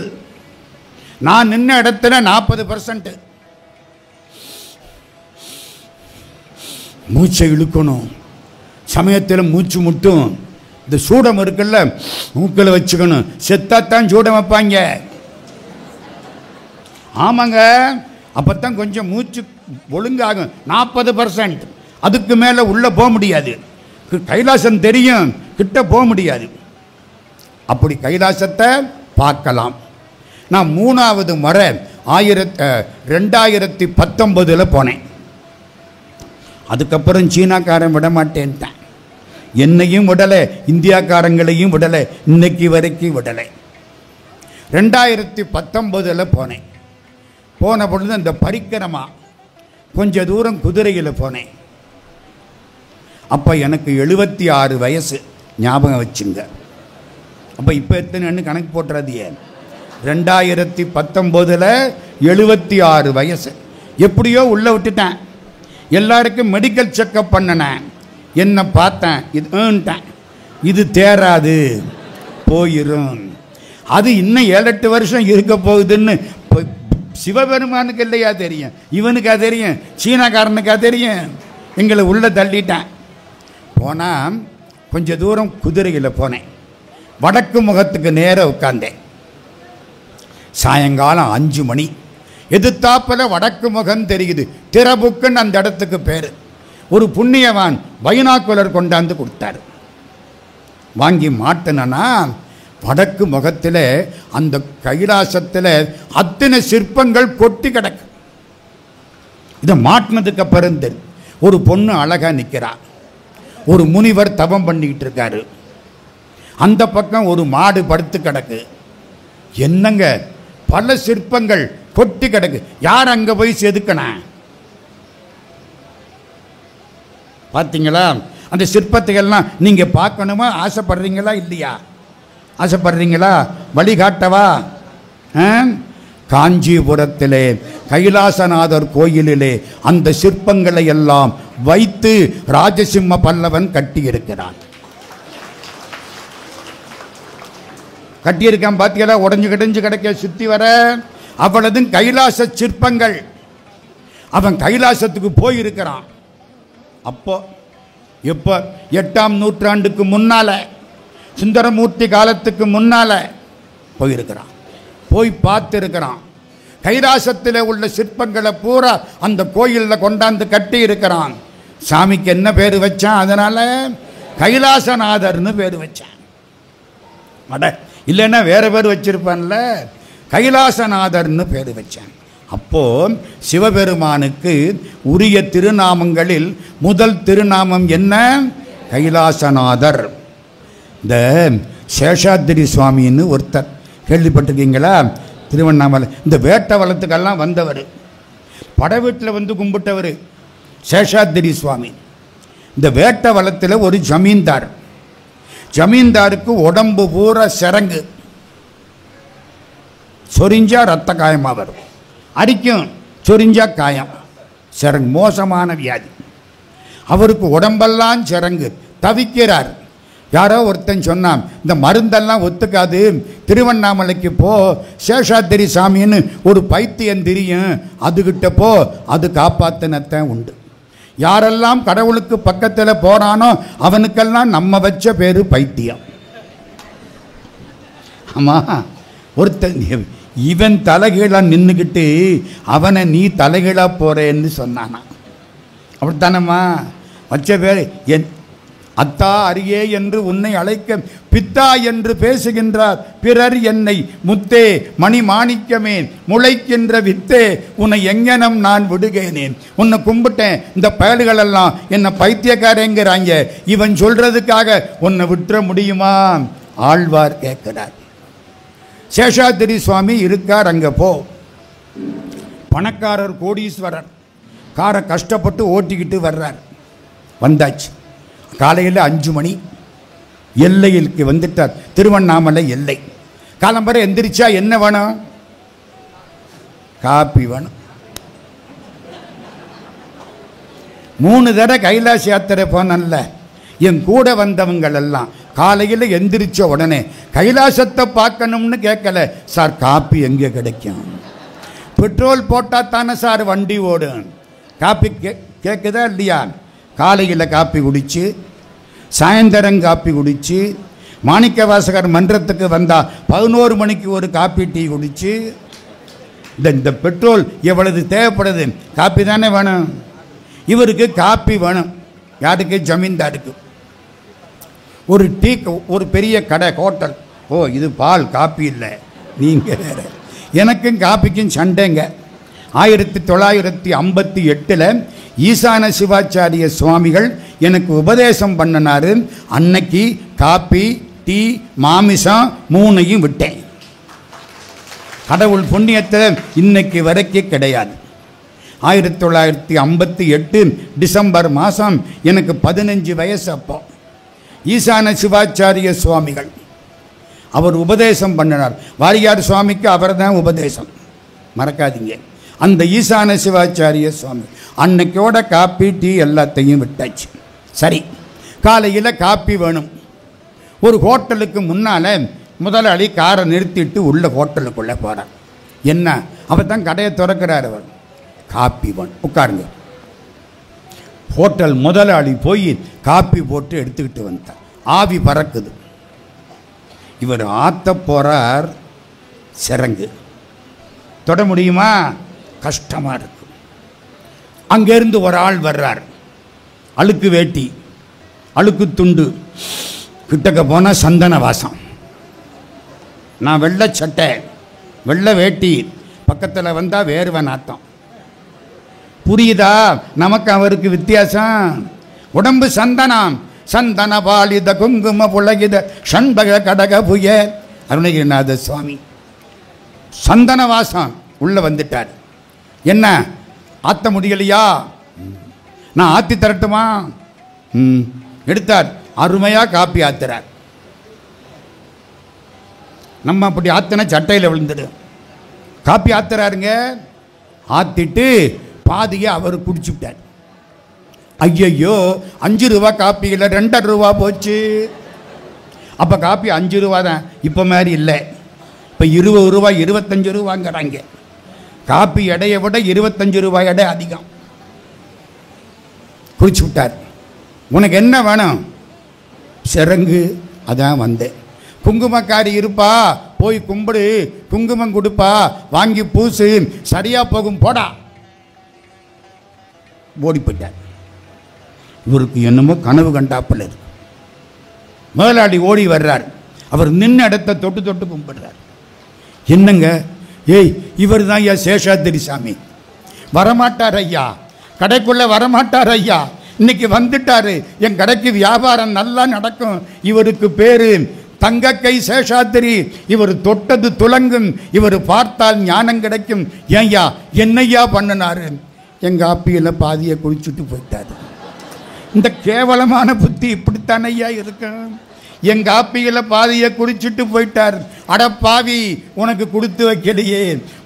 நான் நின்ன இடத்துல 40% மூச்சை இழுக்கணும். சமயத்தில் மூச்சு முட்டும். இந்த சூடம் இருக்குல்ல, மூக்கில் வச்சுக்கணும். செத்தாத்தான் சூடம் வைப்பாங்க. ஆமாங்க, அப்போத்தான் கொஞ்சம் மூச்சு ஒழுங்காகும். 40%, அதுக்கு மேலே உள்ளே போக முடியாது. கைலாசம் தெரியும், கிட்ட போக முடியாது. அப்படி கைலாசத்தை பார்க்கலாம். நான் 3வது முறை 2019 போனேன். அதுக்கப்புறம் சீனாக்காரன் விட மாட்டேன்ட்டேன். என்னையும் விடலை, இந்தியாக்காரங்களையும் விடலை, இன்னைக்கு வரைக்கும் விடலை. 2019 போனேன். போன பொழுது அந்த பரிக்கிரமா கொஞ்ச தூரம் குதிரையில் போனேன். அப்போ எனக்கு 76 வயசு, ஞாபகம் வச்சுங்க. அப்போ இப்போ எத்தனைன்னு கணக்கு போட்டுறது. 2019 76 வயசு. எப்படியோ உள்ளே விட்டுட்டேன். எல்லாருக்கும் மெடிக்கல் செக்கப் பண்ணினேன். என்ன பார்த்தேன், இது தேராது, போயிடும். அது இன்னும் 7-8 வருஷம் இருக்க போகுதுன்னு சிவபெருமானுக்கு இல்லையா தெரியும், இவனுக்கா தெரியும், சீனாக்காரனுக்கா தெரியும். எங்களை உள்ளே தள்ளிட்டேன். போனால் கொஞ்ச தூரம் குதிரையில் போனேன். வடக்கு முகத்துக்கு நேராக உட்கார்ந்தேன். சாயங்காலம் 5 மணி. எதிர்த்தாப்பில் வடக்கு முகம் தெரியுது. திறபுக்குன்னு அந்த இடத்துக்கு பேர். ஒரு புண்ணியவான் பைனாக்குலர் கொண்டாந்து கொடுத்தார். வாங்கி மாட்டினா வடக்கு முகத்தில் அந்த கைலாசத்தில் அத்தனை சிற்பங்கள் கொட்டி கிடக்கு. இதை மாட்டினதுக்கு அப்புறம் ஒரு பொண்ணு அழகாக நிற்கிறா. ஒரு முனிவர் தவம் பண்ணிக்கிட்டு இருக்காரு. அந்த பக்கம் ஒரு மாடு படுத்து கிடக்கு. என்னங்க, பல சிற்பங்கள் கொட்டி கிடக்கு. யார் அங்கே போய் செதுக்கண? பார்த்தீங்களா? அந்த சிற்பத்தைகள்லாம் நீங்கள் பார்க்கணுமா? ஆசைப்படுறீங்களா இல்லையா? ஆசைப்படுறீங்களா? வழிகாட்டவா? காஞ்சிபுரத்திலே கைலாசநாதர் கோயிலிலே அந்த சிற்பங்களை எல்லாம் வைத்து ராஜசிம்ம பல்லவன் கட்டியிருக்கிறான். கட்டியிருக்கான். பார்த்தீங்களா? உடஞ்சு கிடஞ்சு கிடைக்க சுற்றி வர அவ்வளவு கைலாச சிற்பங்கள். அவன் கைலாசத்துக்கு போயிருக்கிறான். அப்போ எப்போ 8ஆம் நூற்றாண்டுக்கு முன்னால, சுந்தரமூர்த்தி காலத்துக்கு முன்னால போயிருக்கிறான். போய் பார்த்துருக்கிறான். கைலாசத்தில் உள்ள சிற்பங்களை பூரா அந்த கோயிலில் கொண்டாந்து கட்டி இருக்கிறான். சாமிக்கு என்ன பேர் வச்சான்? அதனால கைலாசநாதர்னு பேர் வச்சான். அட இல்லைன்னா வேற பேர் வச்சிருப்பான்ல. கைலாசநாதர்னு பேர் வச்சான். அப்போ சிவபெருமானுக்கு உரிய திருநாமங்களில் முதல் திருநாமம் என்ன? கைலாசநாதர். இந்த சேஷாத்திரி சுவாமின்னு ஒருத்தர் கேள்விப்பட்டிருக்கீங்களா? திருவண்ணாமலை இந்த வேட்ட வளத்துக்கெல்லாம் வந்தவர், பட வீட்டில் வந்து கும்பிட்டவர் சேஷாத்திரி சுவாமி. இந்த வேட்ட வளத்தில் ஒரு ஜமீன்தார். ஜமீன்தாருக்கு உடம்பு பூரா சிரங்கு, சொரிஞ்சா ரத்த காயமாக வரும், அரிக்கும், சொரிஞ்சா காயம், சிரங்கு மோசமான வியாதி. அவருக்கு உடம்பெல்லாம் சிரங்கு, தவிக்கிறார். யாரோ ஒருத்தன் சொன்னான், இந்த மருந்தெல்லாம் ஒத்துக்காது, திருவண்ணாமலைக்கு போ, சேஷாத்திரி சாமின்னு ஒரு பைத்தியம் தெரியும், அதுகிட்ட போ, அது காப்பாத்தினத்தான் உண்டு. யாரெல்லாம் கடவுளுக்கு பக்கத்தில் போறானோ அவனுக்கெல்லாம் நம்ம வச்ச பேரு பைத்தியம். ஆமா, ஒருத்தன் இவன் தலைகீழா நின்றுக்கிட்டு அவனை நீ தலைகீழா போறேன்னு சொன்னானா. அப்படித்தானம்மா வச்ச பேர். என் அத்தா அரியே என்று உன்னை அழைக்க பித்தா என்று பேசுகின்றார் பிறர் என்னை, முத்தே மணி மாணிக்கமே முளைக்கின்ற வித்தே உன்னை எங்கனம் நான் விடுகேனேன். உன்னை கும்பிட்டேன், இந்த பயல்களெல்லாம் என்னை பைத்தியக்காரங்கிறாங்க, இவன் சொல்றதுக்காக உன்னை விட்டுற முடியுமா? ஆழ்வார் கேட்கிறார். சேஷாத்திரி சுவாமி இருக்கார், அங்கே போ. பணக்காரர் கோடீஸ்வரர், காரை கஷ்டப்பட்டு ஓட்டிக்கிட்டு வர்றார். வந்தாச்சு. காலையில் 5 மணி எல்லையிற்கு வந்துட்டார். திருவண்ணாமலை எல்லை. காலம்பரை எந்திரிச்சா என்ன வேணும்? காப்பி வேணும். 3 தடவை கைலாச யாத்திரை போனல்ல, என் கூட வந்தவங்கள் எல்லாம் காலையில் எந்திரிச்ச உடனே கைலாசத்தை பார்க்கணும்னு கேட்கல, சார் காப்பி எங்கே கிடைக்கும்? பெட்ரோல் போட்டால் தானே சார் வண்டி ஓடும். காப்பி கேட்குதா இல்லையா? காலையில் காப்பி குடிச்சு, சாயந்தரம் காப்பி குடிச்சு, மாணிக்க வாசகர் மன்றத்துக்கு வந்தால் 11 மணிக்கு ஒரு காப்பி டீ குடிச்சு, இந்த பெட்ரோல் எவ்வளவு தேவைப்படுது? காப்பி தானே வேணும். இவருக்கு காப்பி வேணும். யாருக்கு? ஜமீன்தாருக்கு. ஒரு டீ, ஒரு பெரிய கடை, ஹோட்டல். ஓ, இது பால், காப்பி இல்லை, நீங்கள் வேற. எனக்கும் காப்பிக்கும் சண்டைங்க. 1958 ஈசான சிவாச்சாரிய சுவாமிகள் எனக்கு உபதேசம் பண்ணினாரு. அன்னைக்கு காப்பி, டீ, மாமிசம் 3ஐயும் விட்டேன். கடவுள் புண்ணியத்தில் இன்னைக்கு வரைக்கும் கிடையாது. 1958 டிசம்பர் மாதம் எனக்கு 15 வயசு. அப்போ ஈசான சிவாச்சாரிய சுவாமிகள் அவர் உபதேசம் பண்ணினார். வாரியார் சுவாமிக்கு அவர் தான் உபதேசம், மறக்காதீங்க. அந்த ஈசான சிவாச்சாரிய சுவாமி அன்னைக்கோட காப்பி, டீ எல்லாத்தையும் விட்டாச்சு. சரி, காலையில் காப்பி வேணும். ஒரு ஹோட்டலுக்கு முன்னால் முதலாளி காரை நிறுத்திட்டு உள்ள ஹோட்டலுக்குள்ளே போகிறார். என்ன, அவர் தான் கடையை திறக்கிறார். அவர் காப்பி வேணும், உட்காருங்க. ஹோட்டல் முதலாளி போய் காப்பி போட்டு எடுத்துக்கிட்டு வந்தார். ஆவி பறக்குது. இவர் ஆற்ற போகிறார். சிரங்கு தொட முடியுமா? கஷ்டமாக இருக்கு. அங்கேருந்து ஒரு ஆள் வர்றார். அழுக்கு வேட்டி, அழுக்கு துண்டு, கிட்டக்க போனால் சந்தன வாசம். நான் வெள்ளை சட்டை, வெள்ளை வேட்டி, பக்கத்தில் வந்தால் வேர்வை நாட்டம். புரியுதா நமக்கு அவருக்கு வித்தியாசம்? உடம்பு சந்தனம், சந்தன பாலித குங்கும புலகித ஷண்பக கடக புய அருணகிரிநாத சுவாமி. சந்தன வாசம். உள்ள வந்துட்டார். என்ன, ஆற்ற முடியலையா? நான் ஆற்றி தரட்டுமா? எடுத்தார். அருமையாக காப்பி ஆத்துறார். நம்ம அப்படி ஆத்தின சட்டையில் விழுந்துடும். காப்பி ஆத்துறாருங்க. ஆத்திட்டு பாதியை அவர் குடிச்சுட்டார். ஐயையோ 5 ரூபா காப்பியில் 2.5 ரூபா போச்சு. அப்போ காப்பி 5 ரூபா தான், இப்போ மாதிரி இல்லை. இப்போ 20 ரூபா 25 ரூபாங்கிறாங்க. காப்பி எடையை விட 25 ரூபாய் எடை அதிகம். குடிச்சு விட்டார். உனக்கு என்ன வேணும்? சிறங்கு. அதான் வந்தேன். குங்குமக்காரி இருப்பா, போய் கும்பிடு, குங்குமம் கொடுப்பா, வாங்கி பூசு, சரியா போகும், போடா. ஓடி போயிட்டார். இவருக்கு என்னமோ கனவு கண்டாப்பில் இருக்கு. முதலாளி ஓடி வர்றார். அவர் நின்று இடத்த தொட்டு தொட்டு கும்பிடுறார். என்னங்க, ஏய் இவர் தான் ஐயா சேஷாத்திரி சாமி, வரமாட்டார் ஐயா, கடைக்குள்ள வரமாட்டார் ஐயா, இன்னைக்கு வந்துட்டாரு, என் கடைக்கு வியாபாரம் நல்லா நடக்கும். இவருக்கு பேரு தங்கக்கை சேஷாத்திரி, இவர் தொட்டது துலங்கும், இவர் பார்த்தால் ஞானம் கிடைக்கும். ஏன்யா என்னையா பண்ணினாரு? எங்க ஆப்பியில் பாதியை குடிச்சுட்டு போயிட்டாரு. இந்த கேவலமான புத்தி இப்படித்தான் ஐயா இருக்கும். எங்க ஆப்பியில் பாதியை குடிச்சிட்டு போயிட்டார். அடப்பாவி, உனக்கு கொடுத்து வைக்கலையே,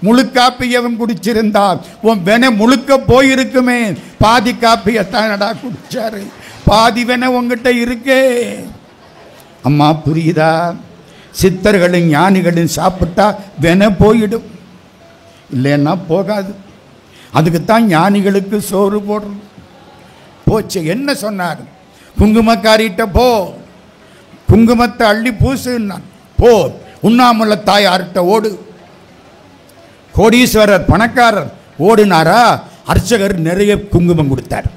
முழு காப்பியை அவன் குடிச்சிருந்தா உன் வென முழுக்க போயிருக்குமே. பாதி காப்பியத்தானடா குடிச்சாரு, பாதி வென உங்ககிட்ட இருக்கே. அம்மா புரியுதா? சித்தர்களும் ஞானிகளும் சாப்பிட்டா வென போயிடும், இல்லைன்னா போகாது. அதுக்குத்தான் ஞானிகளுக்கு சோறு போடுறோம். போச்சு. என்ன சொன்னார்? குங்குமக்காரிட்ட போ, குங்குமத்தை அள்ளி பூசுன்னான். போ, உண்ணாமுள்ள தாயார்கிட்ட ஓடு. கோடீஸ்வரர் பணக்காரர் ஓடினாரா? அர்ச்சகர் நிறைய குங்குமம் கொடுத்தார்.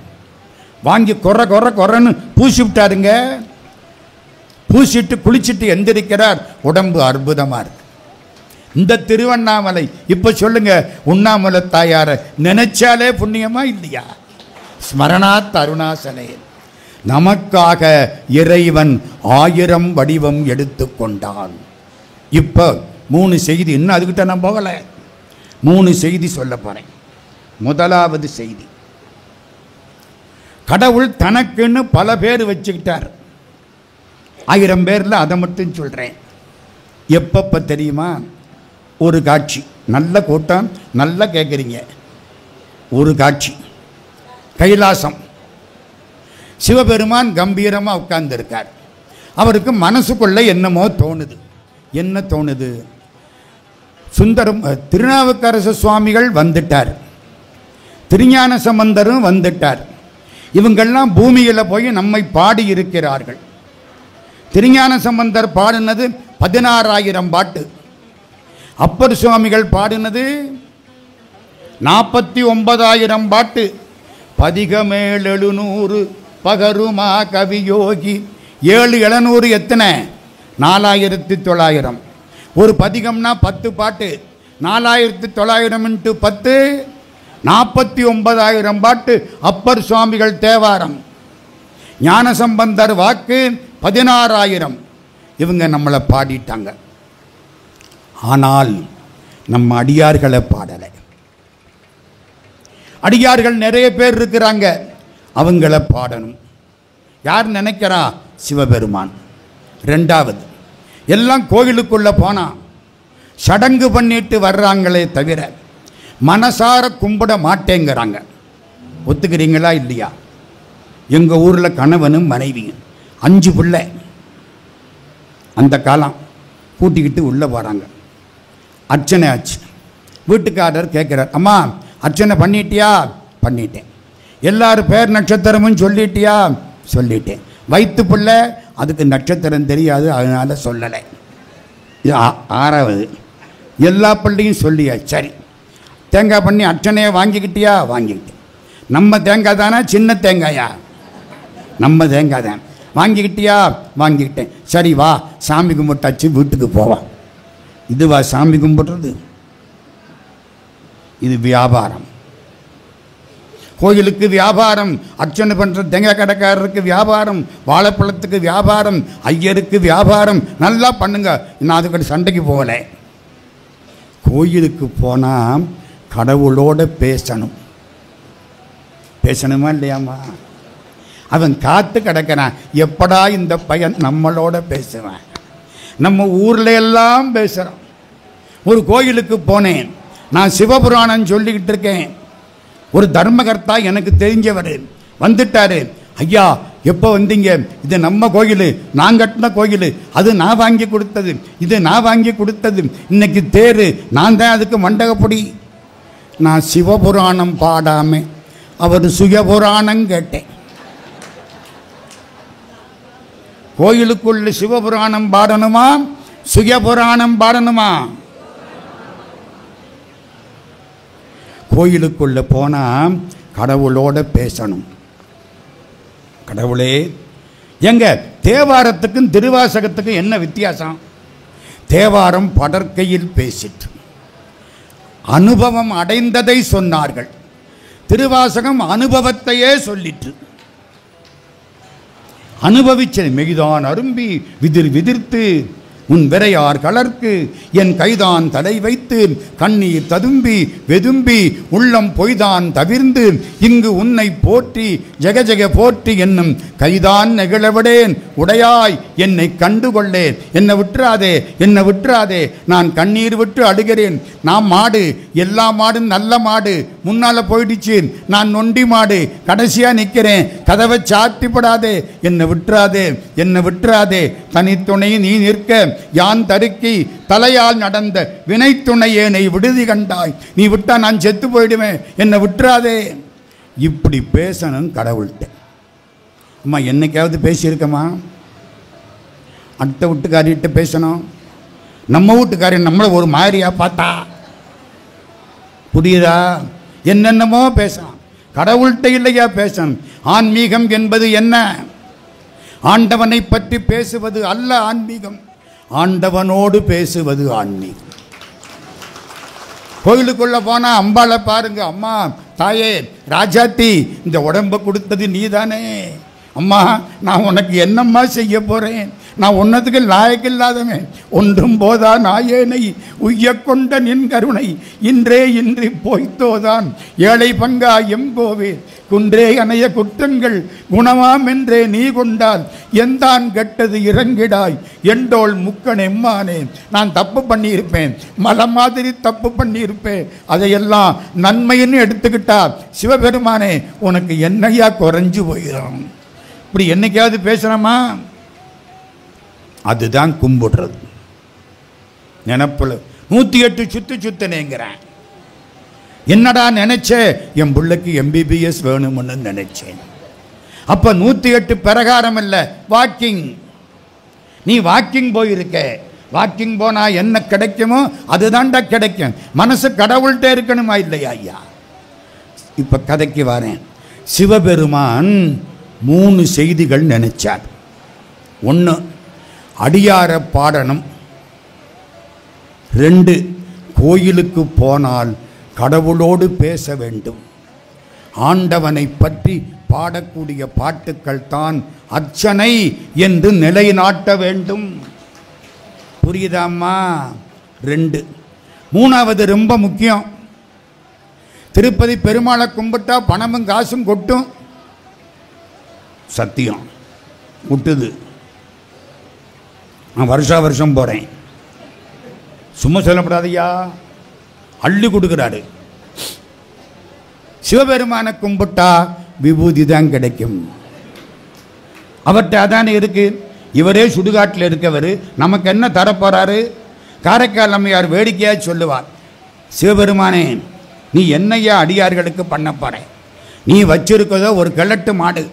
வாங்கி கொர கொர கொரன்னு பூசி விட்டாருங்க. பூசிட்டு குளிச்சுட்டு எந்திரிக்கிறார். உடம்பு அற்புதமா இருக்கு. இந்த திருவண்ணாமலை இப்ப சொல்லுங்க, உண்ணாமுலை தாயார நினைச்சாலே புண்ணியமா இல்லையா? ஸ்மரணாத் அருணாசலே. நமக்காக இறைவன் 1000 வடிவம் எடுத்துக்கொண்டான். இப்போ 3 செய்தி, இன்னும் அதுக்கிட்ட நான் போகல. 3 செய்தி சொல்ல போறேன். முதலாவது செய்தி, கடவுள் தனக்குன்னு பல பேர் வச்சுக்கிட்டார். 1000 பேர்ல அதை மட்டும் சொல்றேன். எப்பப்ப தெரியுமா? ஒரு காட்சி, நல்ல கூட்டம், நல்லா கேட்குறீங்க. ஒரு காட்சி, கைலாசம். சிவபெருமான் கம்பீரமாக உட்கார்ந்துருக்கார். அவருக்கு மனசுக்குள்ள என்னமோ தோணுது. என்ன தோணுது? சுந்தரம் திருநாவுக்கரசு சுவாமிகள் வந்துட்டார், திருஞான சம்பந்தரும் வந்துட்டார். இவங்கெல்லாம் பூமியில் போய் நம்மை பாடி இருக்கிறார்கள். திருஞான சம்பந்தர் பாடினது 16,000 பாட்டு. அப்பர் சுவாமிகள் பாடினது 49,000 பாட்டு. பதிகமேல் 700 பகருமா கவியோகி. 7 700 எத்தனை? 4,900. ஒரு பதிகம்னா 10 பாட்டு. 4,900 × 10 49,000 பாட்டு. அப்பர் சுவாமிகள் தேவாரம், ஞானசம்பந்தர் வாக்கு 16,000. இவங்க நம்மளை பாடிட்டாங்க. ஆனால் நம்ம அடியார்களை பாடலை. அடியார்கள் நிறைய பேர் இருக்கிறாங்க, அவங்கள பாடணும். யார் நினைக்கிறா? சிவபெருமான். 2வது, எல்லாம் கோயிலுக்குள்ள போனா சடங்கு பண்ணிட்டு வர்றாங்களே தவிர மனசார கும்பிட மாட்டேங்கிறாங்க. ஒத்துக்கிறீங்களா இல்லையா? எங்கள் ஊரில் கணவனும் மனைவியும் 5 பிள்ளை. அந்த காலம் கூட்டிக்கிட்டு உள்ளே போகிறாங்க. அர்ச்சனை ஆச்சு. வீட்டுக்காரர் கேட்குறார், அம்மா அர்ச்சனை பண்ணிட்டியா? பண்ணிட்டேன். எல்லாரும் பேர் நட்சத்திரமும் சொல்லிட்டியா? சொல்லிட்டேன். வயிற்று பிள்ளை, அதுக்கு நட்சத்திரம் தெரியாது, அதனால் சொல்லலை. இது 6வது. எல்லா பிள்ளையும் சொல்லியா? சரி. தேங்காய் பண்ணி அர்ச்சனையை வாங்கிக்கிட்டியா? வாங்கிக்கிட்டேன். நம்ம தேங்காய் தானே, சின்ன தேங்காயா? நம்ம தேங்காய் தான். வாங்கிக்கிட்டியா? வாங்கிக்கிட்டேன். சரி வா, சாமி கும்பிட்டாச்சு, வீட்டுக்கு போவான். இதுவா சாமி கும்பிட்றது? இது வியாபாரம். கோயிலுக்கு வியாபாரம், அர்ச்சனை பண்ணுற தேங்காய் கடைக்காரருக்கு வியாபாரம், வாழைப்பழத்துக்கு வியாபாரம், ஐயருக்கு வியாபாரம். நல்லா பண்ணுங்க. நான் அதுக்கு சண்டைக்கு போகலை. கோயிலுக்கு போனால் கடவுளோட பேசணும். பேசணுமா இல்லையாம்மா? அவன் காத்து கிடக்கிறான், எப்படா இந்த பையன் நம்மளோட பேசுவான். நம்ம ஊரில் எல்லாம் பேசுகிறான். ஒரு கோயிலுக்கு போனேன், நான் சிவபுராணம் சொல்லிக்கிட்டு இருக்கேன். ஒரு தர்மகர்த்தா எனக்கு தெரிஞ்சவர் வந்துட்டாரு. ஐயா எப்போ வந்தீங்க? இது நம்ம கோயில், நான் கட்டின கோயில், அது நான் வாங்கி கொடுத்தது, இது நான் வாங்கி கொடுத்தது, இன்னைக்கு தேரு நான் தான் அதுக்கு மண்டகப்பொடி. நான் சிவபுராணம் பாடாம அவர் சுயபுராணம் கேட்டேன். கோயிலுக்குள்ள சிவபுராணம் பாடணுமா சுயபுராணம் பாடணுமா? கோயிலுக்குள்ள போனா கடவுளோட பேசணும். கடவுளே, எங்க தேவாரத்துக்கும் திருவாசகத்துக்கும் என்ன வித்தியாசம்? தேவாரம் படற்கையில் பேசிட்டு அனுபவம் அடைந்ததை சொன்னார்கள். திருவாசகம் அனுபவத்தையே சொல்லிட்டு அனுபவிச்சது. மெய்தான் அரும்பி விதிர் விதிர்த்து உன் விரையார் கலர்க்கு என் கைதான் தலை வைத்து கண்ணீர் ததும்பி வெதும்பி உள்ளம் பொய்தான் தவிர்ந்து இங்கு உன்னை போற்றி ஜெகஜெக போற்றி என்னும் கைதான் நெகிழவிடேன் உடையாய் என்னை கண்டுகொள்ளேன். என்னை விட்டுறாதே, என்னை விட்டுறாதே, நான் கண்ணீர் விட்டு அழுகிறேன். நான் மாடு, எல்லா மாடும் நல்ல மாடு, முன்னால போயிடுச்சு, நான் நொண்டி மாடு, கடைசியா நிற்கிறேன், கதவை சாத்திப்படாதே, என்னை விட்டுறாதே, என்னை விட்டுறாதே, தனித்துணை நீ நிற்க யான் தருக்கி தலையால் நடந்த வினைத்துணையேனை விடுதி கண்டாய், நீ விட்டா நான் செத்து போயிடுவேன், என்னை விட்டுறாதே. இப்படி பேசணும் கடவுள்கிட்ட. அம்மா என்னைக்காவது பேசியிருக்கமா? அடுத்த வீட்டுக்காரிகிட்ட பேசணும். நம்ம வீட்டுக்காரி நம்மளை ஒரு மாதிரியா பார்த்தா புரியுதா? என்னென்னமோ பேசலாம். கடவுள்கிட்ட இல்லையா பேசணும்? ஆன்மீகம் என்பது என்ன? ஆண்டவனை பற்றி பேசுவது அல்ல ஆன்மீகம், ஆண்டவனோடு பேசுவது ஆன்மீகம். கோயிலுக்குள்ள போனா அம்பாளை பாருங்க. அம்மா தாயே ராஜாத்தி, இந்த உடம்பை கொடுத்தது நீதானே. அம்மா நான் உனக்கு என்னம்மா செய்ய போறேன்? நான் ஒன்னதுக்கு லாயக்கு இல்லாதவன், ஒன்றும் போதா நாயேனை உய்ய கொண்ட நின் கருணை இன்றே இன்றி போய்த்தோதான் ஏழை பங்கா எங்கோவே குன்றே அணைய குற்றங்கள் குணமாம் என்றே நீ கொண்டால் எந்தான் கெட்டது இறங்கிடாய் எண்டோள் முக்கன் எம்மானே. நான் தப்பு பண்ணியிருப்பேன், மலை மாதிரி தப்பு பண்ணியிருப்பேன், அதையெல்லாம் நன்மைன்னு எடுத்துக்கிட்டா சிவபெருமானே உனக்கு என்னையா குறைஞ்சு போயிடும். இப்படி என்னைக்காவது பேசுகிறோமா? அதுதான் கும்பிடுறது. நினப்பில் 108 சுத்து சுத்தனேங்கிறேன். என்னடா நினைச்ச? என் பிள்ளைக்கு MBBS வேணும்னு நினைச்சேன். அப்ப 108 பிரகாரம் இல்லை, வாக்கிங். நீ வாக்கிங் போயிருக்க. வாக்கிங் போனா என்ன கிடைக்குமோ அதுதான்டா கிடைக்கும். மனசு கடவுள்கிட்ட இருக்கணுமா இல்லையா ஐயா? இப்ப கதைக்கு வரேன். சிவபெருமான் 3 செய்திகள் நினைச்சார். 1 அடியார பாடணும், 2 கோயிலுக்கு போனால் கடவுளோடு பேச வேண்டும், ஆண்டவனை பற்றி பாடக்கூடிய பாட்டுக்கள் தான் அர்ச்சனை என்று நிலைநாட்ட வேண்டும். புரியுதாம்மா? 2. 3வது ரொம்ப முக்கியம். திருப்பதி பெருமாளை கும்பிட்டா பணமும் காசும் கொட்டும். சத்தியம் விட்டுது. நான் வருஷம் போகிறேன். சும்மா சொல்லப்படாதையா, அள்ளி கொடுக்குறாரு. சிவபெருமானை கும்பிட்டா விபூதி தான் கிடைக்கும். அவர்கிட்ட அதானே இருக்கு. இவரே சுடுகாட்டில் இருக்கவர், நமக்கு என்ன தரப்போறாரு? காரைக்கால் அம்மையார் வேடிக்கையாக சொல்லுவார், சிவபெருமானே நீ என்னையா அடியார்களுக்கு பண்ண போற? நீ வச்சிருக்கதோ ஒரு கிழட்டு மாடு,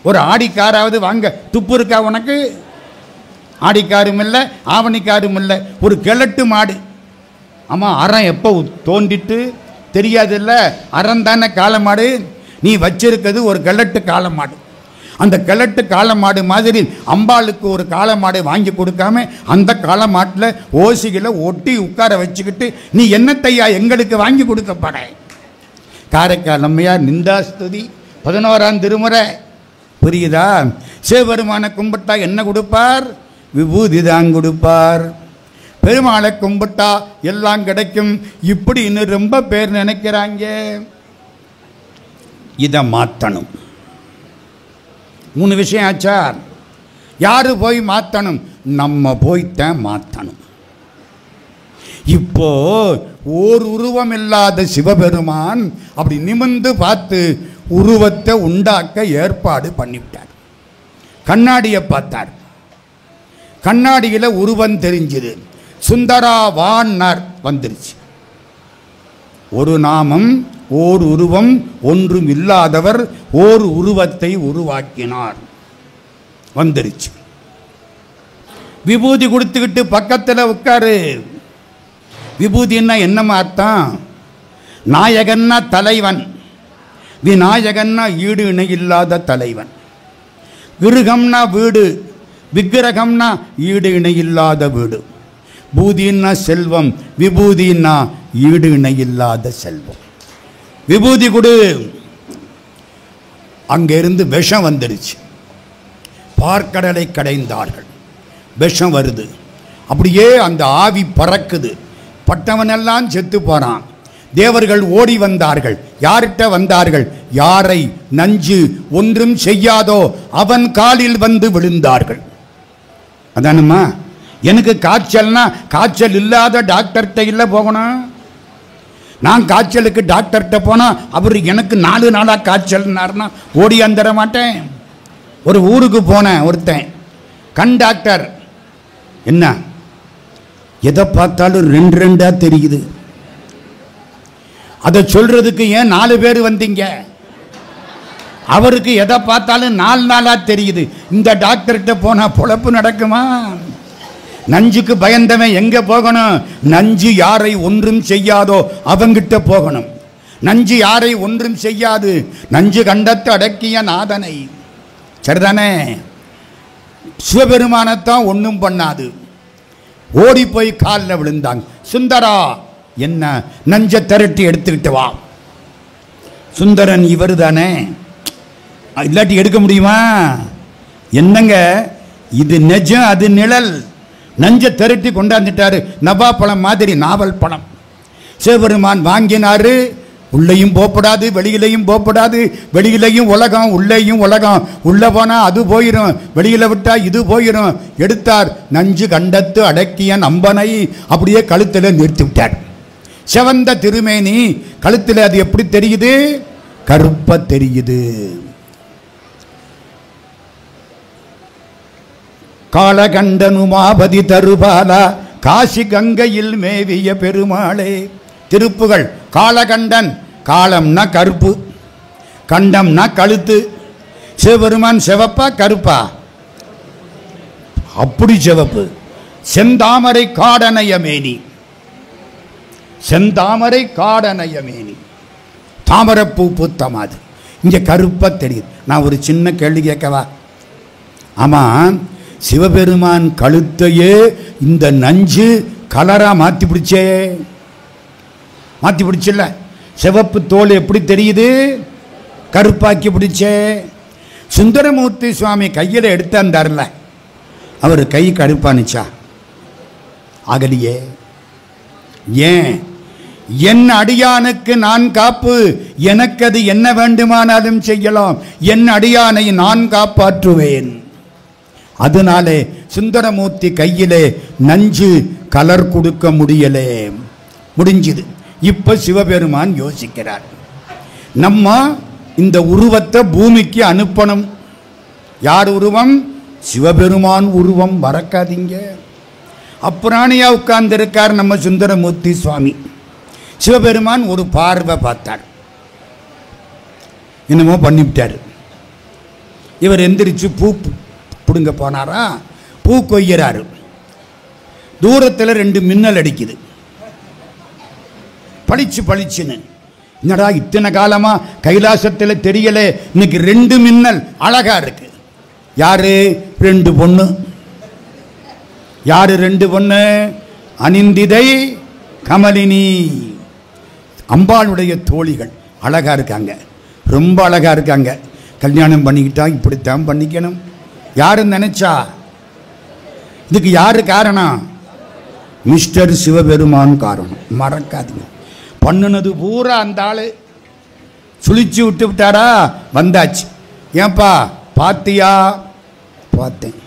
ஒரு ஆடிக்காராவது வாங்க துப்பு இருக்கா உனக்கு? ஆடிக்காரும் இல்லை, ஆவணிக்காரும் இல்லை, ஒரு கிழட்டு மாடு. ஆமாம், அறம் எப்போ தோண்டிட்டு தெரியாது இல்லை, அறம் தானே காளை மாடு. நீ வச்சிருக்கிறது ஒரு கிழட்டு காளை மாடு. அந்த கிழட்டு காளை மாடு மாதிரி அம்பாளுக்கு ஒரு காளை மாடு வாங்கி கொடுக்காம அந்த காளை மாட்டில் ஓசிகளை ஒட்டி உட்கார வச்சுக்கிட்டு நீ என்னத்தையா எங்களுக்கு வாங்கி கொடுக்கப்பட? காரைக்கால் அம்மையார் நிந்தாஸ்துதி 11ஆம் திருமுறை. புரியுதா? சிவபெருமானை கும்பிட்டா என்ன கொடுப்பார்? விபூதி தான் கொடுப்பார். பெருமாளை கும்பிட்டா எல்லாம் கிடைக்கும் இப்படின்னு ரொம்ப பேர் நினைக்கிறாங்க. இதை மாற்றணும். 3 விஷயம் ஆச்சா? யாரு போய் மாற்றணும்? நம்ம போய்த்தான் மாற்றணும். இப்போ ஓர் உருவம் இல்லாத சிவபெருமான் அப்படி நிமிர்ந்து பார்த்து உருவத்தை உண்டாக்க ஏற்பாடு பண்ணிவிட்டார். கண்ணாடியை பார்த்தார். கண்ணாடியில் உருவம் தெரிஞ்சது. சுந்தராவான்னார் வந்துருச்சு. ஒரு நாமம் ஓர் உருவம் ஒன்றும் இல்லாதவர் ஓர் உருவத்தை உருவாக்கினார் வந்துருச்சு. விபூதி கொடுத்துக்கிட்டு பக்கத்தில் உட்காரு. விபூதின்னா என்னமா அர்த்தம்? நாயகன்னா தலைவன், விநாயகன்னா ஈடு இணை இல்லாத தலைவன். விருகம்னா வீடு, விக்கிரகம்னா ஈடு இணை இல்லாத வீடு. பூதின்னா செல்வம், விபூதின்னா ஈடு இணை இல்லாத செல்வம். விபூதி கொடு. அங்கிருந்து விஷம் வந்துடுச்சு. பார்க்கடலை கடைந்தார்கள். விஷம் வருது. அப்படியே அந்த ஆவி பறக்குது. பட்டவனெல்லாம் செத்து போறான். தேவர்கள் ஓடி வந்தார்கள். யார்கிட்ட வந்தார்கள்? யாரை நஞ்சு ஒன்றும் செய்யாதோ அவன் காலில் வந்து விழுந்தார்கள். அதானுமா? எனக்கு காய்ச்சல்னா காய்ச்சல் இல்லாத டாக்டர்கிட்ட இல்லை போகணும். நான் காய்ச்சலுக்கு டாக்டர்கிட்ட போனால் அவர் எனக்கு 4 நாளாக காய்ச்சல்னாருன்னா ஓடி வந்துட மாட்டேன். ஒரு ஊருக்கு போனேன். ஒருத்தன் கண் டாக்டர். என்ன எதை பார்த்தாலும் 2 தெரியுது. அதை சொல்றதுக்கு ஏன் 4 பேர் வந்தீங்க? அவருக்கு எதை பார்த்தாலும் 4 நாளாக தெரியுது. இந்த டாக்டர்கிட்ட போனால் பொழப்பு நடக்குமா? நஞ்சுக்கு பயந்தவன் எங்க போகணும்? நஞ்சு யாரை ஒன்றும் செய்யாதோ அவங்கிட்ட போகணும். நஞ்சு யாரை ஒன்றும் செய்யாது. நஞ்சு கண்டத்தை அடக்கிய நாதனை. சரிதானே? சிவபெருமானத்தான் ஒன்றும் பண்ணாது. ஓடி போய் காலில் விழுந்தாங்க. சுந்தரா, என்ன நஞ்ச திரட்டி எடுத்துக்கிட்டு வா. சுந்தரன் இவர் தானே, இல்லாட்டி எடுக்க முடியுமா? என்னங்க இது நெஜம், அது நிழல். நஞ்ச திரட்டி கொண்டாந்துட்டாரு. நவா பழம் மாதிரி நாவல் பழம். சிவபெருமான் வாங்கினாரு. உள்ளேயும் போகப்படாது, வெளியிலையும் போகப்படாது. வெளியிலையும் உலகம், உள்ளேயும் உலகம். உள்ளே போனால் அது போயிடும், வெளியில் விட்டால் இது போயிடும். எடுத்தார். நஞ்சு கண்டத்து அடக்கிய நம்பனை அப்படியே கழுத்தில் நிறுத்தி விட்டார். செவந்த திருமேனி. கழுத்தில் அது எப்படி தெரியுது? கருப்ப தெரியுது. காலகண்டனுமாபதி தருபாலா காசி கங்கையில் மேவிய பெருமாளே. திருப்புகள். காலகண்டன், காலம்னா கருப்பு, கண்டம்னா கழுத்து. சிவபெருமான் சிவப்பா கருப்பா? அப்படி சிவப்பு. செந்தாமரை காடனையமேனி. செந்தாமரை காடனையமேனி. தாமரைப்பூ பூத்த மாதிரி. இங்கே கருப்பா தெரியுது. நான் ஒரு சின்ன கேள்வி கேட்கவா? ஆமாம், சிவபெருமான் கழுத்தையே இந்த நஞ்சு கலரா மாற்றி பிடிச்சே. மாற்றி பிடிச்சில்ல? சிவப்பு தோல் எப்படி தெரியுது? கருப்பாக்கி பிடிச்சே. சுந்தரமூர்த்தி சுவாமி கையில் எடுத்தாந்தார்ல, அவர் கை கருப்பானுச்சா? ஆகலியே. ஏன்? என் அடியானுக்கு நான் காப்பு. எனக்கு அது என்ன வேண்டுமானாலும் செய்யலாம். என் அடியானை நான் காப்பாற்றுவேன். அதனாலே சுந்தரமூர்த்தி கையிலே நஞ்சு கலர் கொடுக்க முடியலே. முடிஞ்சுது. இப்ப சிவபெருமான் யோசிக்கிறார், நம்ம இந்த உருவத்தை பூமிக்கு அனுப்பணும். யார் உருவம்? சிவபெருமான் உருவம். மறக்காதீங்க. அப்புறாணியா உட்கார்ந்திருக்கார் நம்ம சுந்தரமூர்த்தி சுவாமி. சிவபெருமான் ஒரு பார்வை பார்த்தார். என்னமோ பண்ணிவிட்டார். இவர் எந்திரிச்சு பூ பிடுங்க போனாரா? பூ கொய்கிறாரு. தூரத்தில் 2 மின்னல் அடிக்குது. பளிச்சு பளிச்சுன்னு. என்னடா இத்தனை காலமா கைலாசத்தில் தெரியல, இன்னைக்கு 2 மின்னல் அழகா இருக்கு. யாரு? 2 பொண்ணு. யாரு 2 பொண்ணு? அனிந்திதை, கமலினி. அம்பாளுடைய தோழிகள். அழகா இருக்காங்க, ரொம்ப அழகா இருக்காங்க. கல்யாணம் பண்ணிக்கிட்டா இப்படித்தான் பண்ணிக்கணும். யாருன்னு நினைச்சா? இதுக்கு யாரு காரணம்? மிஸ்டர் சிவபெருமான் காரணம். மறக்காதீங்க. பண்ணுனது பூரா அந்த ஆளு சுழிச்சு விட்டு விட்டாரா? வந்தாச்சு. ஏன்பா பாத்தியா? பார்த்தேன்.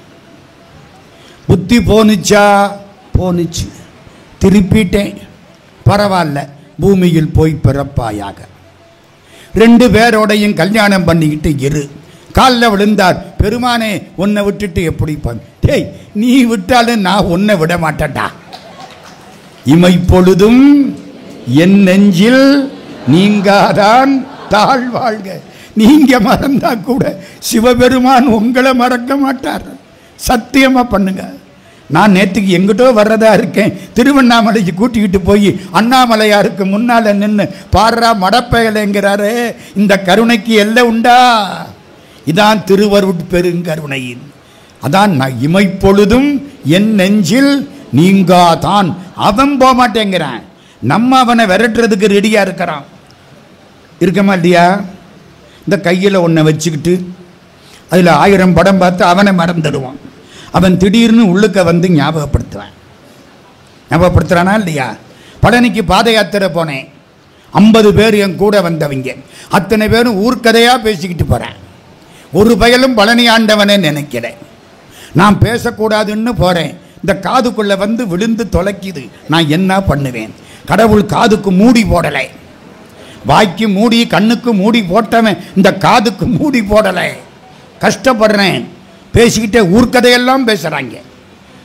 புத்தி போனுச்சா? போனுச்சு. திருப்பிட்டேன், பரவாயில்ல, பூமியில் போய் பிறப்பாயாக. 2 பேரோடையும் கல்யாணம் பண்ணிக்கிட்டு இரு. காலில் விழுந்தார். பெருமானே, உன்னை விட்டுட்டு எப்படி டேய், நீ விட்டாலும் நான் உன்னை விட மாட்டேன்டா. இமைப்பொழுதும் என் நெஞ்சில் நீங்காதான் தாழ்வாழ்க. நீங்க மறந்தா கூட சிவபெருமான் உங்களை மறக்க மாட்டார். சத்தியமா பண்ணுங்க. நான் நேற்றுக்கு எங்கிட்டோ வர்றதா இருக்கேன், திருவண்ணாமலைக்கு கூட்டிக்கிட்டு போய் அண்ணாமலையாருக்கு முன்னால நின்று பாடுறா மடப்பயலைங்கிறாரு. இந்த கருணைக்கு எல்லை உண்டா? இதான் திருவருட் பெருங்கருணையின். அதான் நான் இமைப்பொழுதும் என் நெஞ்சில் நீங்காதான். அவன் போக மாட்டேங்கிறான், நம்ம அவனை விரட்டுறதுக்கு ரெடியா இருக்கிறான். இருக்கமா இல்லையா? இந்த கையில் ஒன்றை வச்சுக்கிட்டு அதில் 1000 படம் பார்த்து அவனை மறந்துடுவான். அவன் திடீர்னு உள்ளுக்க வந்து ஞாபகப்படுத்துறானா இல்லையா? பழனிக்கு பாத யாத்திரை போனேன். 50 பேர் என் கூட வந்தவங்க. அத்தனை பேரும் ஊர்க்கதையாக பேசிக்கிட்டு போகிறேன். ஒரு பயலும் பழனி ஆண்டவனை நினைக்கிறேன். நான் பேசக்கூடாதுன்னு போகிறேன். இந்த காதுக்குள்ளே வந்து விழுந்து தொலைக்குது. நான் என்ன பண்ணுவேன்? கடவுள் காதுக்கு மூடி போடலை. வாய்க்கு மூடி கண்ணுக்கு மூடி போட்டவன் இந்த காதுக்கு மூடி போடலை. கஷ்டப்படுறேன். பேசிக்கிட்டே ஊர்க்கதையெல்லாம் பேசுகிறாங்க.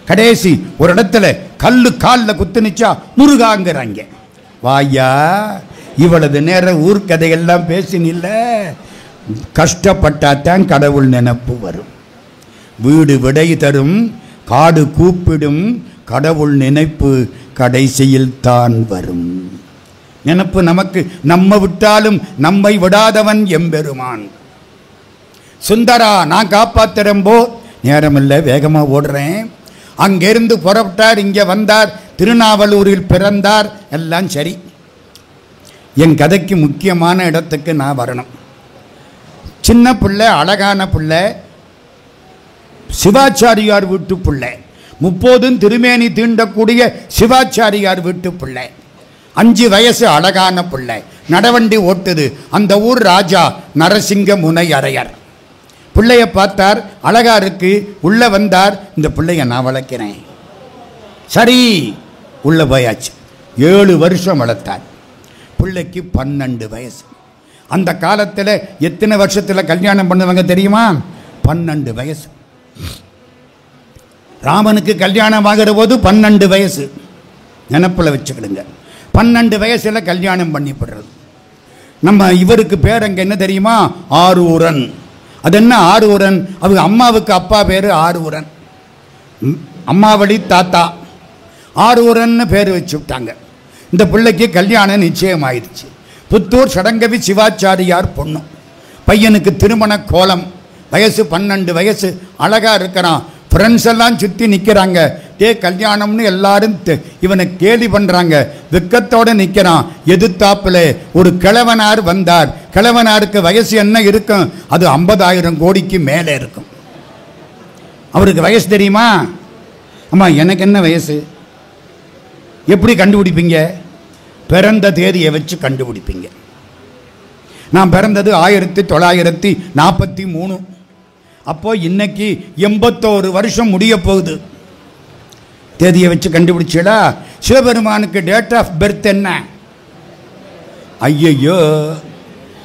கடைசி ஒரு இடத்துல கல்லு காலில் குத்துனுச்சா முருகாங்கிறாங்க. வாயா, இவ்வளவு நேரம் ஊர்க்கதையெல்லாம் பேசினில்ல. கஷ்டப்பட்டாத்தான் கடவுள் நினப்பு வரும். வீடு விடை தரும், காடு கூப்பிடும், கடவுள் நினைப்பு கடைசியில் தான் வரும். நினப்பு நமக்கு நம்ம விட்டாலும் நம்மை விடாதவன் எம்பெருமான். சுந்தரா, நான் காப்பாத்துறம்போ நேரமில்லை, வேகமாக ஓடுறேன். அங்கிருந்து புறப்பட்டார், இங்கே வந்தார், திருநாவலூரில் பிறந்தார். எல்லாம் சரி. என் கதைக்கு முக்கியமான இடத்துக்கு நான் வரணும். சின்ன பிள்ளை, அழகான பிள்ளை, சிவாச்சாரியார் வீட்டு பிள்ளை, 30 திருமேனி தீண்டக்கூடிய சிவாச்சாரியார் வீட்டு பிள்ளை. 5 வயசு, அழகான பிள்ளை, நடவண்டி ஓட்டுது. அந்த ஊர் ராஜா நரசிங்க முனை அரையர். பிள்ளைய பார்த்தார், அழகா இருக்கு. உள்ள வந்தார். இந்த பிள்ளைய நான் வளர்க்கிறேன். சரி, உள்ள போயாச்சு. 7 வருஷம் வளர்த்தார். பிள்ளைக்கு 12 வயசு. அந்த காலத்தில் எத்தனை வருஷத்தில் கல்யாணம் பண்ணுவாங்க தெரியுமா? 12 வயசு. ராமனுக்கு கல்யாணம் ஆகிற போது 12 வயசு. நினப்பில் வச்சுக்கிடுங்க. 12 வயசில் கல்யாணம் பண்ணிப்படுறது. நம்ம இவருக்கு பேர் அங்கே என்ன தெரியுமா? ஆரூரன். அது என்ன ஆரூரன்? அவங்க அம்மாவுக்கு அப்பா பேர் ஆரூரன், அம்மாவளி தாத்தா. ஆரூரன்னு பேர் வச்சு விட்டாங்க. இந்த பிள்ளைக்கு கல்யாணம் நிச்சயம் ஆயிடுச்சு. புத்தூர் சடங்கவி சிவாச்சாரியார் பொண்ணு. பையனுக்கு திருமண கோலம். வயசு 12 வயசு. அழகாக இருக்கிறான். ஃப்ரெண்ட்ஸ் எல்லாம் சுற்றி நிற்கிறாங்க. கல்யாணம்னு எல்லாரும் இவனை கேலி பண்ணுறாங்க. வெக்கத்தோடு நிற்கிறான். எதிர்த்தாப்பில் ஒரு கிழவனார் வந்தார். கிழவனாருக்கு வயசு என்ன இருக்கும்? அது 50,000 கோடிக்கு மேலே இருக்கும். அவருக்கு வயசு தெரியுமா? அம்மா, எனக்கு என்ன வயசு? எப்படி கண்டுபிடிப்பீங்க? பிறந்த தேதியை வச்சு கண்டுபிடிப்பீங்க. நான் பிறந்தது 1943. அப்போ இன்னைக்கு 81 வருஷம் முடிய போகுது. தேதியை வச்சு கண்டுபிடிச்சா? சிவபெருமானுக்கு டேட் ஆஃப் பர்த் என்ன? ஐயோ,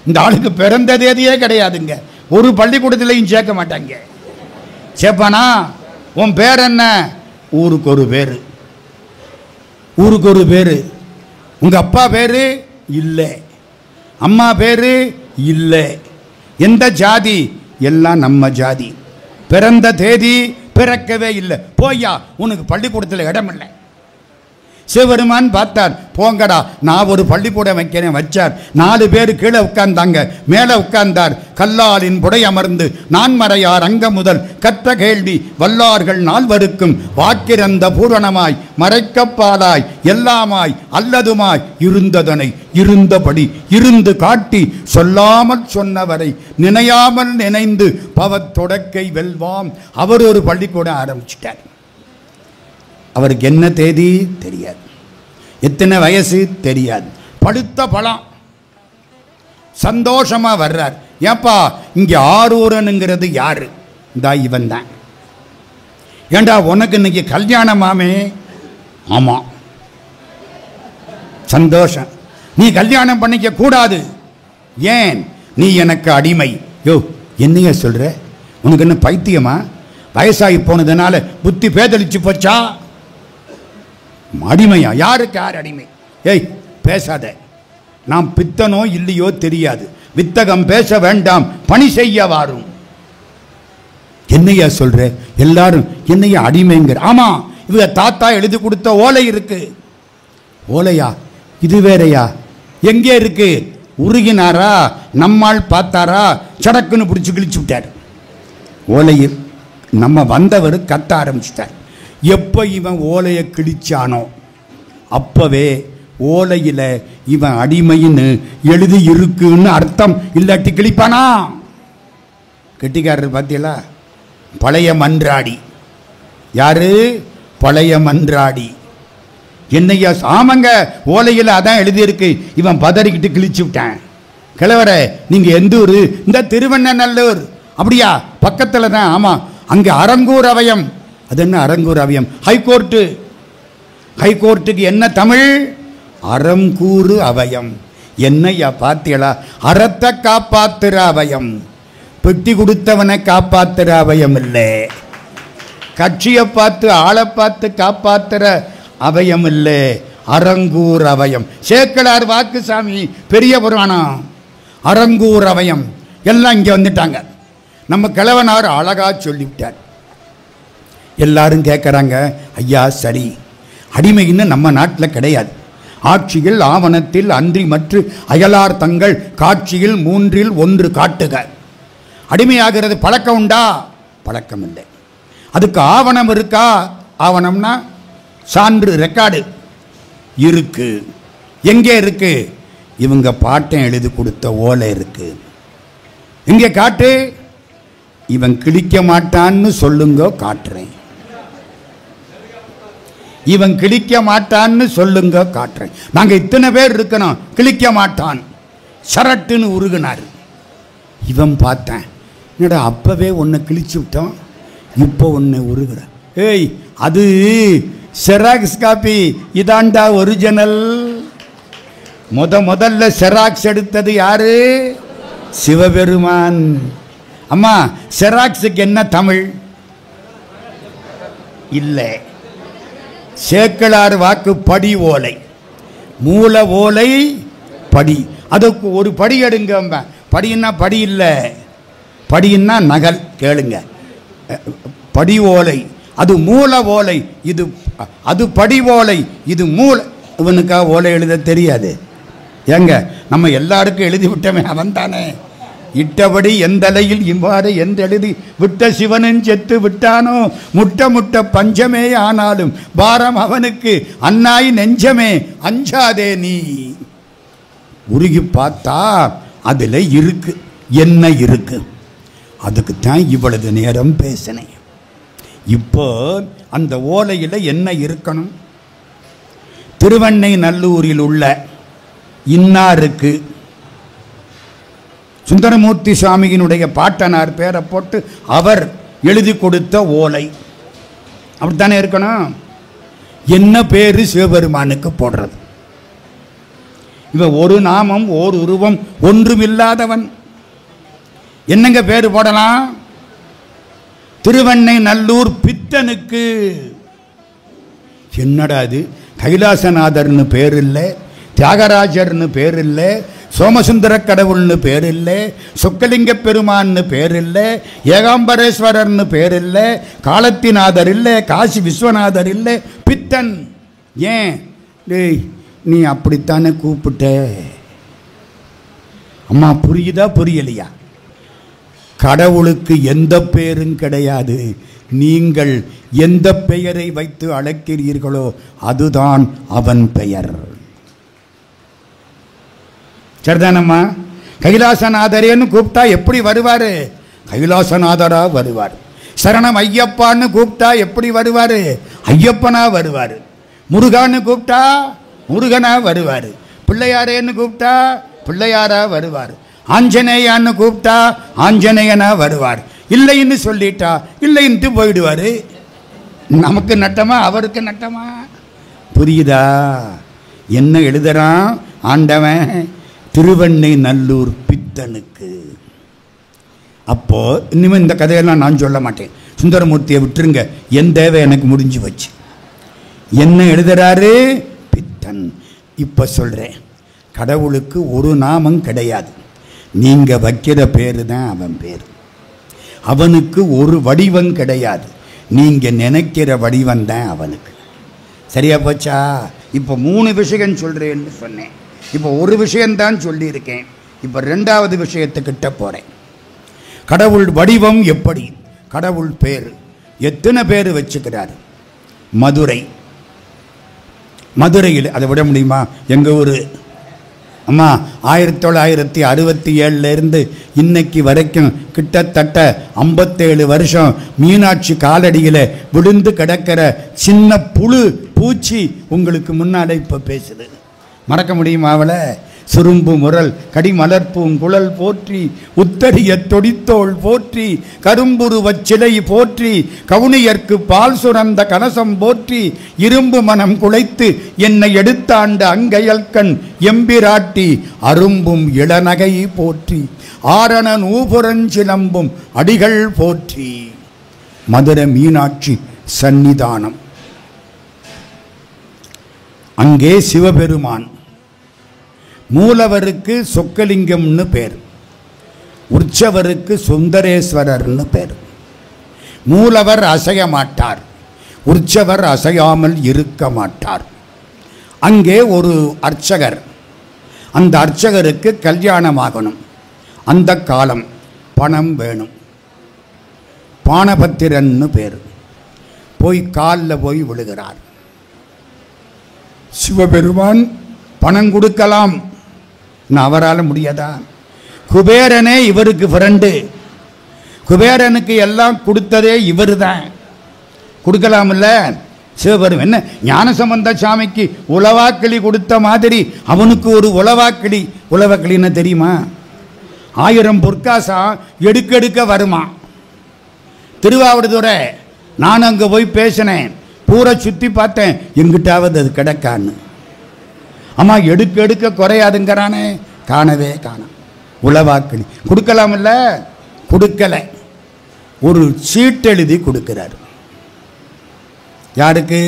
இந்த ஆளுக்கு பிறந்த தேதியே கிடையாதுங்க. ஒரு பள்ளிக்கூடத்திலையும் சேர்க்க மாட்டாங்க. சேப்பானா? உன் பேர் என்ன? ஊருக்கு ஒரு பேரு. ஊருக்கு ஒரு பேரு. உங்க அப்பா பேரு இல்லை, அம்மா பேரு இல்லை. எந்த ஜாதி? எல்லாம் நம்ம ஜாதி. பிறந்த தேதி பிறக்கவே இல்லை. போய்யா, உனக்கு பள்ளிக்கூடத்தில் இடம் இல்லை. சிவபெருமான் பார்த்தார், போங்கடா, நான் ஒரு பள்ளிக்கூடம் வைக்கிறேன். வச்சார். 4 பேர் கீழே உட்கார்ந்தாங்க. மேலே உட்கார்ந்தார். கல்லாலின் புடை அமர்ந்து நான்மறையார் அங்க முதல் கற்ற கேள்வி வல்லார்கள் 4வருக்கும் வாக்கிறந்த பூரணமாய் மறைக்கப்பாலாய் எல்லாமாய் அல்லதுமாய் இருந்ததனை இருந்தபடி இருந்து காட்டி சொல்லாமல் சொன்னவரை நினையாமல் நினைந்து பவத்தொடக்கை வெல்வாம். அவர் ஒரு பள்ளிக்கூடம் ஆரம்பிச்சிட்டார். அவருக்கு என்ன தேதி தெரியாது, எத்தனை வயசு தெரியாது. படுத்த பழம். சந்தோஷமா வர்றார். ஏப்பா, இங்க ஆரூரனுங்கிறது யாரு? இந்த இவன் தான். ஏண்டா, உனக்கு இன்னைக்கு கல்யாணமாமே? ஆமா. சந்தோஷம். நீ கல்யாணம் பண்ணிக்க கூடாது. ஏன்? நீ எனக்கு அடிமை. யோ, என்னைய சொல்ற? உனக்கு என்ன பைத்தியமா? வயசாகி போனதுனால புத்தி பேதளிச்சு போச்சா? அடிமையா? யாருக்கு யார் அடிமை? ஏய், பேசாத. நாம் பித்தனோ இல்லையோ தெரியாது. வித்தகம் பேச வேண்டாம், பணி செய்ய வாரும். என்னையா சொல்ற? எல்லாரும் என்னைய அடிமைங்கிற. ஆமா, இவங்க தாத்தா எழுதி கொடுத்த ஓலை இருக்கு. ஓலையா? இது வேறையா? எங்கே இருக்கு? உருகினாரா? நம்மால் பார்த்தாரா? சடக்குன்னு பிடிச்சி கிழிச்சு விட்டார். ஓலையில் நம்ம வந்தவர் கத்த ஆரம்பிச்சிட்டார். எப்போ இவன் ஓலையை கிழிச்சானோ அப்பவே ஓலையில் இவன் அடிமைன்னு எழுதி இருக்குன்னு அர்த்தம். இல்லாட்டி கிழிப்பானா? கெட்டிக்காரர் பார்த்தீங்களா? பழைய மன்றாடி. யாரு? பழைய மன்றாடி. என்னையா? ஆமாங்க, ஓலையில் அதான் எழுதியிருக்கு. இவன் பதறிக்கிட்டு கிழிச்சு விட்டான். கிழவர, நீங்கள் எந்த ஊர்? இந்த திருவண்ணநல்லூர். அப்படியா? பக்கத்தில் தான். ஆமாம், அங்கே அரங்கூர் அவயம். அது என்ன அரங்கூர் அவயம்? ஹைகோர்ட்டு. ஹைகோர்ட்டுக்கு என்ன தமிழ்? அரங்கூறு அவயம். என்னையா பார்த்தீங்களா? அறத்தை காப்பாத்துற அவயம். பெட்டி கொடுத்தவனை காப்பாத்துற அவயம் இல்லை. கட்சியை பார்த்து ஆளை பார்த்து காப்பாத்துற அவயம் இல்லை. அரங்கூர் அவயம். சேக்கலார் வாக்குசாமி பெரிய புராணம். அரங்கூர் அவயம். எல்லாம் இங்கே வந்துட்டாங்க. நம்ம கிழவனார் அழகா சொல்லிவிட்டார். எல்லாரும் கேட்குறாங்க, ஐயா சரி, அடிமைன்னு நம்ம நாட்டில் கிடையாது. ஆட்சியில் ஆவணத்தில் அன்றி மற்ற அயலார் தங்கள் காட்சியில் 3இல் 1 காட்டுக. அடிமையாகிறது பழக்கம் உண்டா? பழக்கம் இல்லை. அதுக்கு ஆவணம் இருக்கா? ஆவணம்னா சான்று, ரெக்கார்டு இருக்கு. எங்கே இருக்கு? இவங்க பாட்டன் எழுதி கொடுத்த ஓலை இருக்கு. எங்கே காட்டு? இவன் கிழிக்க மாட்டான்னு சொல்லுங்க, காட்டுறேன். இவன் கிழிக்க மாட்டான்னு சொல்லுங்க, காட்டுறேன். நாங்க இத்தனை பேர் இருக்கணும். கிழிக்க மாட்டான். சரட்டுன்னு உருகினார். இவன் பார்த்தேன், என்னடா அப்பவே ஒன்றை கிழிச்சு விட்டோம், இப்போ ஒன்று உருகிற. ஏய், அது செராக்ஸ் காப்பி, இதாண்டா ஒரிஜினல். முதல்ல செராக்ஸ் எடுத்தது யாரு? சிவபெருமான். அம்மா, செராக்ஸுக்கு என்ன தமிழ்? இல்லை. சேக்கலார் வாக்கு படி ஓலை. மூல ஓலை படி. அதுக்கு ஒரு படி எடுங்க. படின்னா படி இல்லை, படின்னா நகல். கேளுங்க, படி ஓலை. அது மூல ஓலை, இது அது படி ஓலை, இது மூல. இவனுக்காக ஓலை எழுத தெரியாது. ஏங்க, நம்ம எல்லாருக்கும் எழுதி விட்டமே அவன் தானே. இட்டபடி எந்தலையில் இவ்வாறு என்றெழுதி விட்ட சிவனும் செத்து விட்டானோ, முட்ட முட்ட பஞ்சமே ஆனாலும் பாரம் அவனுக்கு அன்னாய் நெஞ்சமே அஞ்சாதே நீ. உருகி பார்த்தா அதில் இருக்கு. என்ன இருக்கு? அதுக்குத்தான் இவ்வளவு நேரம் பேசினேன். இப்போ அந்த ஓலையில் என்ன இருக்கணும்? திருவண்ணை நல்லூரில் உள்ள இன்னாருக்கு சுந்தரமூர்த்தி சுவாமியினுடைய பாட்டனார் பேரை போட்டு அவர் எழுதி கொடுத்த ஓலை. அப்படித்தானே இருக்கணும். என்ன பேரு சிவபெருமானுக்கு போடுறது? இவன் ஒரு நாமம், ஓர் உருவம், ஒன்றுமில்லாதவன். என்னங்க பேரு போடலாம்? திருவண்ணை நல்லூர் பித்தனுக்கு. என்னடா இது? கைலாசநாதர்னு பேர் இல்லை, தியாகராஜர்னு பேர் இல்லை, சோமசுந்தர கடவுள்னு பேர் இல்லை, சொக்கலிங்க பெருமான்னு பேர் இல்லை, ஏகாம்பரேஸ்வரர்னு பேர் இல்லை, காலத்திநாதர் இல்லை, காசி விஸ்வநாதர் இல்லை, பித்தன். ஏன்? டேய், நீ அப்படித்தானே கூப்பிட்ட. அம்மா, புரியுதா புரியலையா? கடவுளுக்கு எந்த பெயரும் கிடையாது. நீங்கள் எந்த பெயரை வைத்து அழைக்கிறீர்களோ அதுதான் அவன் பெயர். சரிதானம்மா? கைலாசநாதரேன்னு கூப்பிட்டா எப்படி வருவாரு? கைலாசநாதரா வருவார். சரணம் ஐயப்பான்னு கூப்பிட்டா எப்படி வருவாரு? ஐயப்பனா வருவார். முருகான்னு கூப்பிட்டா முருகனா வருவார். பிள்ளையாரேன்னு கூப்பிட்டா பிள்ளையாரா வருவார். ஆஞ்சநேயான்னு கூப்பிட்டா ஆஞ்சநேயனா வருவார். இல்லைன்னு சொல்லிட்டா இல்லைன்ட்டு போயிடுவார். நமக்கு நட்டமா அவருக்கு நட்டமா? புரியுதா? என்ன எழுதுறான் ஆண்டவன்? திருவெண்ணை நல்லூர் பித்தனுக்கு. அப்போ இனிமேல் இந்த கதையெல்லாம் நான் சொல்ல மாட்டேன், சுந்தரமூர்த்தியை விட்டுருங்க, என் தேவை எனக்கு முடிஞ்சு வச்சு. என்ன எழுதுறாரு? பித்தன். இப்போ சொல்கிறேன், கடவுளுக்கு ஒரு நாமம் கிடையாது, நீங்கள் வைக்கிற பேரு தான் அவன் பேர். அவனுக்கு ஒரு வடிவம் கிடையாது, நீங்கள் நினைக்கிற வடிவம் தான் அவனுக்கு. சரியா போச்சா? இப்போ 3 விஷயம் சொல்கிறேன்னு சொன்னேன், இப்போ ஒரு விஷயந்தான் சொல்லியிருக்கேன். இப்போ 2வது விஷயத்துக்கிட்ட போகிறேன். கடவுள் வடிவம் எப்படி? கடவுள் பேர் எத்தனை பேர் வச்சுக்கிறார்? மதுரையில் அதை விட முடியுமா? எங்கள் ஊர் அம்மா 1967 இன்னைக்கு வரைக்கும் கிட்டத்தட்ட 57 வருஷம் மீனாட்சி காலடியில் விழுந்து கிடக்கிற சின்ன புழு பூச்சி உங்களுக்கு முன்னாடி இப்போ பேசுது. மறக்க முடியுமா அவளை? சுரும்பு முரல் கடிமலர்பூங் குழல் போற்றி, உத்தரிய தொடித்தோள் போற்றி, கரும்புருவச் சிலை போற்றி, கவுனியர்க்கு பால் சுரந்த கனசம் போற்றி, இரும்பு மனம் குலைத்து என்னை எடுத்தாண்ட அங்கையல்கண் எம்பிராட்டி, அரும்பும் இளநகை போற்றி, ஆரண நூபுரஞ்சிலம்பும் அடிகள் போற்றி. மதுரை மீனாட்சி சன்னிதானம். அங்கே சிவபெருமான். மூலவருக்கு சொக்கலிங்கம்னு பேர், உற்சவருக்கு சுந்தரேஸ்வரர்னு பேர். மூலவர் அசைய மாட்டார், உற்சவர் அசையாமல் இருக்க மாட்டார். அங்கே ஒரு அர்ச்சகர், அந்த அர்ச்சகருக்கு கல்யாணமாகணும். அந்த காலம் பணம் வேணும். பானபத்திரன்னு பேர். போய் காலில் போய் விழுகிறார். சிவபெருமான் பணம் கொடுக்கலாம், அவரால் முடியாதா? குபேரனே இவருக்கு ஃப்ரெண்டு, குபேரனுக்கு எல்லாம் கொடுத்ததே இவர் தான், கொடுக்கலாம்ல? சிவபெருமான் என்ன ஞானசம்பந்த சாமிக்கு உலவாக்கிளி கொடுத்த மாதிரி அவனுக்கு ஒரு உலவாக்கிளி. உலவாக்கிளின்னு தெரியுமா? 1000 பொற்காசம் எடுக்க வருமா. திருவாவடுதுறை நான் அங்கே போய் பேசினேன், பூரா சுற்றி பார்த்தேன், எங்கிட்டாவது அது கிடக்கான்னு. அம்மா எடுக்க குறையாதுங்கிறானே, காணவே காணோம். உளவாக்கிளி கொடுக்கலாம்ல, கொடுக்கலை. ஒரு சீட் எழுதி கொடுக்கிறார். யாருக்கு?